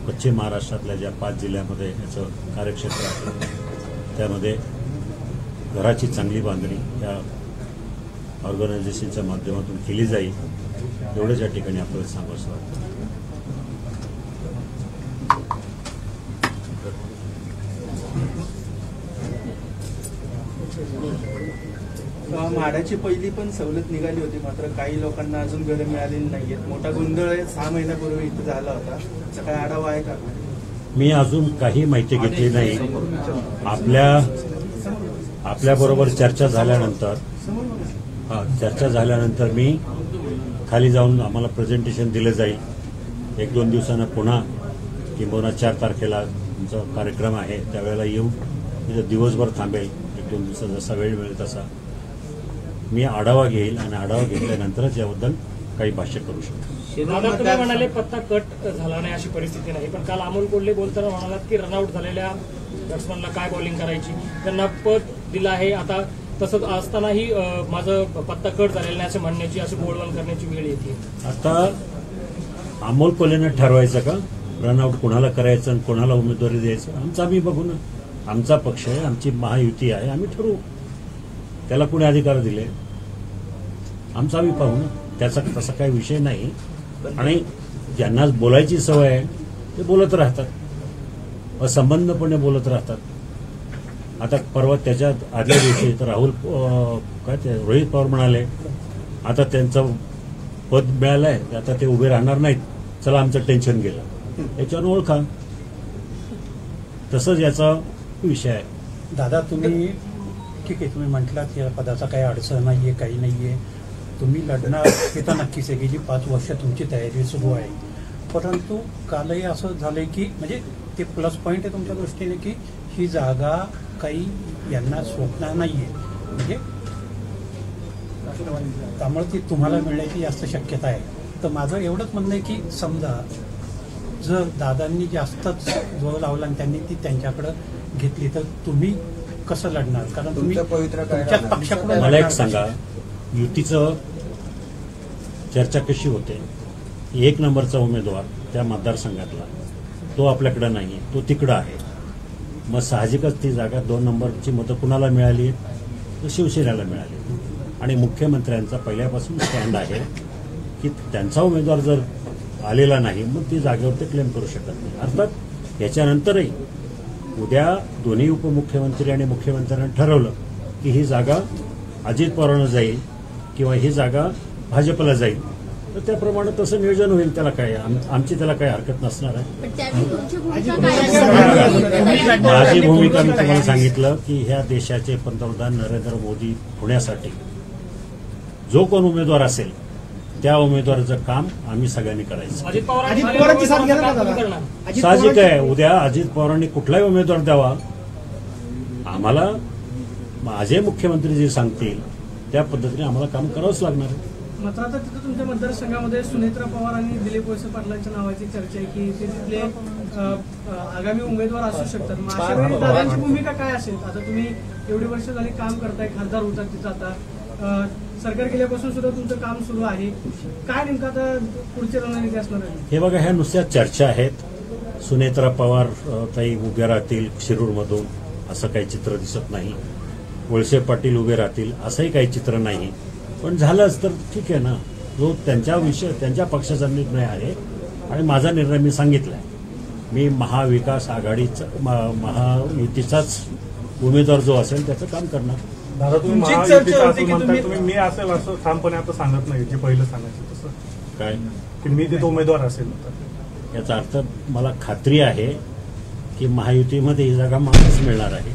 पश्चिम महाराष्ट्रातल्या ज्या 5 जिल्ह्यामध्ये याचं कार्यक्षेत्र आहे त्यामध्ये घराची चांगली बांधणी या ऑर्गनायझेशनच्या माध्यमातून केली जाईल, एवढंच या ठिकाणी आपल्याला सांगावंसं वाटतं. म्हाडाची पहिली पण सवलत निघाली होती, मात्र काही लोकांना अजून घरं मिळालेली नाहीयेत. मोठा गोंधळ 6 महिन्यापूर्वी इथं झाला होता. त्याचा काय आढावा आहे का? मी अजून काही माहिती घेतली नाही. आपल्याबरोबर चर्चा झाल्यानंतर मी खाली जाऊन आम्हाला प्रेझेंटेशन दिलं जाईल. 1-2 दिवसांना पुन्हा किंबहुना 4 तारखेला तुमचा कार्यक्रम आहे, त्यावेळेला येऊन तिथं दिवसभर थांबेल. 1-2 दिवसात जसा वेळ मिळेल तसा मी आढावा घेईल आणि आढावा घेतल्यानंतरच याबद्दल काही भाष्य करू शकतो. दादा तुम्ही म्हणाले पत्ता कट झाला नाही अशी परिस्थिती नाही, पण काल अमोल कोल्हे बोलताना म्हणालात की रनआउट झालेल्या बॅट्समॅनला काय बॉलिंग करायची, त्यांना पद दिलं आहे. आता तसंच असतानाही माझं पत्ता कट झालेला नाही असं म्हणण्याची, असं बोलवण करण्याची वेळ येते. आता अमोल कोल्हेनं ठरवायचं का रनआउट कोणाला करायचं आणि कोणाला उमेदवारी द्यायचं? आमचं आम्ही बघू ना. आमचा पक्ष आहे, आमची महायुती आहे, आम्ही ठरवू. त्याला कुणी अधिकार दिले आमचा आम्ही पाहू ना. त्याचा तसा काही विषय नाही. आणि ज्यांना बोलायची सवय आहे ते बोलत राहतात, असंबंधपणे बोलत राहतात. आता परवा त्याच्यात आदल्या दिवशी तर राहुल काय ते रोहित पवार म्हणाले आता त्यांचं पद मिळालंय, आता ते उभे राहणार नाहीत, चला आमचं टेन्शन गेलं. याच्यावर ओळखा. तसंच याचा विषय आहे. दादा तुम्ही ठीक आहे, तुम्ही म्हटलात या पदाचा काही अडचण नाहीये, काही नाहीये, तुम्ही लढणार हे तर नक्कीच आहे. गेली 5 वर्ष तुमची तयारी सुरू आहे. परंतु कालही असं झालंय की म्हणजे ते प्लस पॉईंट आहे तुमच्या दृष्टीने की ही जागा काही यांना सोपणार नाहीये, म्हणजे त्यामुळे ती तुम्हाला मिळण्याची जास्त शक्यता आहे. तर माझं एवढंच म्हणणं आहे की समजा जर दादांनी जास्तच जोर लावला आणि त्यांनी ती त्यांच्याकडे घेतली तर तुम्ही कसं लढणार? कारण तुम्ही तुमच्या पक्षाकडून मला एक सांगा, युतीचं चर्चा कशी होते? 1 नंबरचा उमेदवार त्या मतदारसंघातला तो आपल्याकडे नाही, तो तिकडं आहे. मग साहजिकच ती जागा 2 नंबरची मतं कुणाला मिळाली तर शिवसेनेला मिळाली. आणि मुख्यमंत्र्यांचा पहिल्यापासून स्टँड आहे की त्यांचा उमेदवार जर आलेला नाही मग ती जागेवर ते क्लेम करू शकत नाही. अर्थात याच्यानंतरही उद्या दोन्ही उपमुख्यमंत्री आणि मुख्यमंत्र्यांनी ठरवलं की ही जागा अजित पवारांना जाईल किंवा ही जागा भाजपला जाईल तर त्याप्रमाणे तसं नियोजन होईल. त्याला काय आमची त्याला काही हरकत नसणार आहे. माझी भूमिका मी तुम्हाला सांगितलं की ह्या देशाचे पंतप्रधान नरेंद्र मोदी होण्यासाठी जो कोण उमेदवार असेल त्या उमेदवाराचं काम आम्ही सगळ्यांनी करायचं. साहजिक आहे, उद्या अजित पवारांनी कुठलाही उमेदवार द्यावा, आम्हाला माझे मुख्यमंत्री जे सांगतील त्या पद्धतीने आम्हाला काम करावंच लागणार आहे. मात्र आता तिथं तुमच्या मतदारसंघामध्ये सुनेत्रा पवार आणि दिलीप वळसे पाटलांच्या नावाची चर्चा आहे की ते तिथले आगामी उमेदवार असू शकतात. मग अशा वेळी दादांची भूमिका काय असेल? आता तुम्ही एवढी वर्ष झाली काम करताय, खासदार होतात तिथं, आता सरकार गेल्यापासून सुद्धा तुमचं काम सुरू आहे. काय नेमकं आता पुढची रणनीती असणार आहे? हे बघा, ह्या नुसत्या चर्चा आहेत. सुनेत्रा पवार ताई उभ्या राहतील शिरूरमधून असं काही चित्र दिसत नाही. वळसे पाटील उभे राहतील असंही काही चित्र नाही. पण झालंच तर ठीक आहे ना. जो त्यांच्या पक्षाचा निर्णय आहे आणि माझा निर्णय मी सांगितलाय. मी महाविकास आघाडीचा महायुतीचाच उमेदवार जो असेल त्याचं काम करणार. दादा तुम्ही महायुतीचा असं म्हणताय, तुम्ही मी असेल असं ठामपणे आता सांगत नाही, जे पहिलं सांगायचं तसं काय की मी तिथे उमेदवार असेल. याचा अर्थ मला खात्री आहे की महायुतीमध्ये ही जागा मागच मिळणार आहे.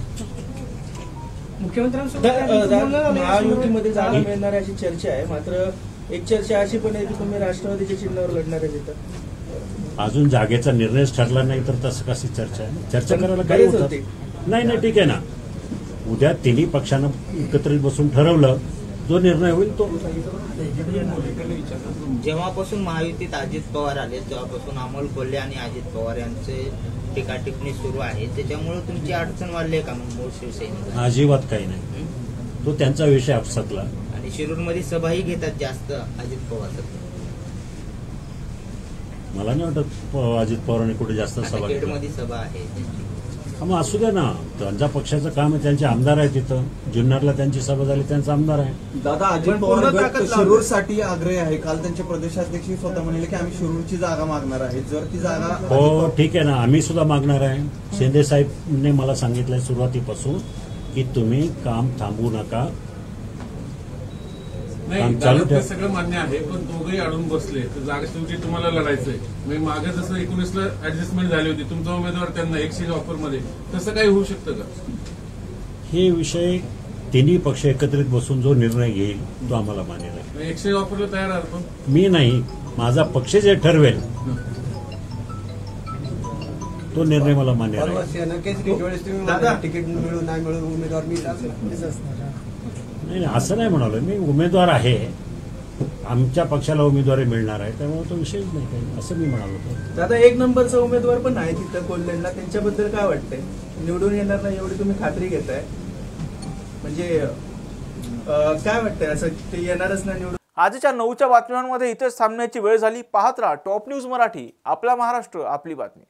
महायुतीमध्ये जागा मिळणार अशी चर्चा आहे. मात्र एक चर्चा अशी पण आहे की तुम्ही राष्ट्रवादीच्या चिन्हावर लढणार आहे तिथं. अजून जागेचा निर्णयच ठरला नाही तर तसं कशी चर्चा आहे? चर्चा करायला काय होतं? नाही ठीक आहे ना. उद्या तिन्ही पक्षानं एकत्रित बसून ठरवलं, जो निर्णय होईल तो. जेव्हापासून महायुतीत अजित पवार आले तेव्हापासून अमोल कोल्हे आणि अजित पवार यांचे टीकाटिप्पणी सुरू आहे, त्याच्यामुळे तुमची अडचण वाढली आहे का मग मूळ शिवसेनेत? अजिबात काही नाही, तो त्यांचा विषय आपसातला. आणि शिरूरमध्ये सभाही घेतात जास्त अजित पवार. मला नाही वाटत अजित पवारांनी कुठे जास्त सभा मध्ये सभा आहे. मग असू द्या ना, त्यांच्या पक्षाचं काम आहे. त्यांचे आमदार आहे तिथं. जुन्नरला त्यांची सभा झाली, त्यांचा आमदार आहे. दादा अजित पवार शिरूरसाठी आग्रही आहे. काल त्यांचे प्रदेशाध्यक्ष स्वतः म्हणाले की आम्ही शिरूरची जागा मागणार आहे. जर ती जागा हो ठीक आहे ना, आम्ही सुद्धा मागणार आहे. शिंदे साहेबने मला सांगितलंय सुरुवातीपासून की तुम्ही काम थांबवू नका, काम चालू ठेवा. सगळं मान्य आहे, पण दोघंही अडून बसले तर जागा शेवटी तुम्हाला लढायचंय. म्हणजे मागे जसं 19ला ऍडजस्टमेंट झाली होती, तुमचा उमेदवार त्यांना एक्सचेंज ऑफरमध्ये, तसं काही होऊ शकतं का? हे विषय तिन्ही पक्ष एकत्रित बसून जो निर्णय घेईल तो आम्हाला मान्य आहे. एक्सचेंज ऑफरला तयार आहात? पण मी नाही, माझा पक्ष जे ठरवेल तो निर्णय मला मान्य आहे. तिकीट मिळून नाही मिळून उमेदवार मी नाही असं नाही म्हणालो मी. उमेदवार आहे, आमच्या पक्षाला उमेदवारी मिळणार आहे, त्यामुळे तो विषयच नाही काही, असं मी म्हणालो होतो. दादा, एक नंबरचा उमेदवार पण आहे तिथं कोल्हेंना, त्यांच्याबद्दल काय वाटतंय? निवडून येणार नाही एवढी तुम्ही खात्री घेताय, म्हणजे काय वाटतंय असं ते येणारच नाही निवडून? आजच्या 9च्या बातम्यांमध्ये इथेच थांबण्याची वेळ झाली. पाहत राहा टॉप न्यूज मराठी. आपला महाराष्ट्र, आपली बातमी.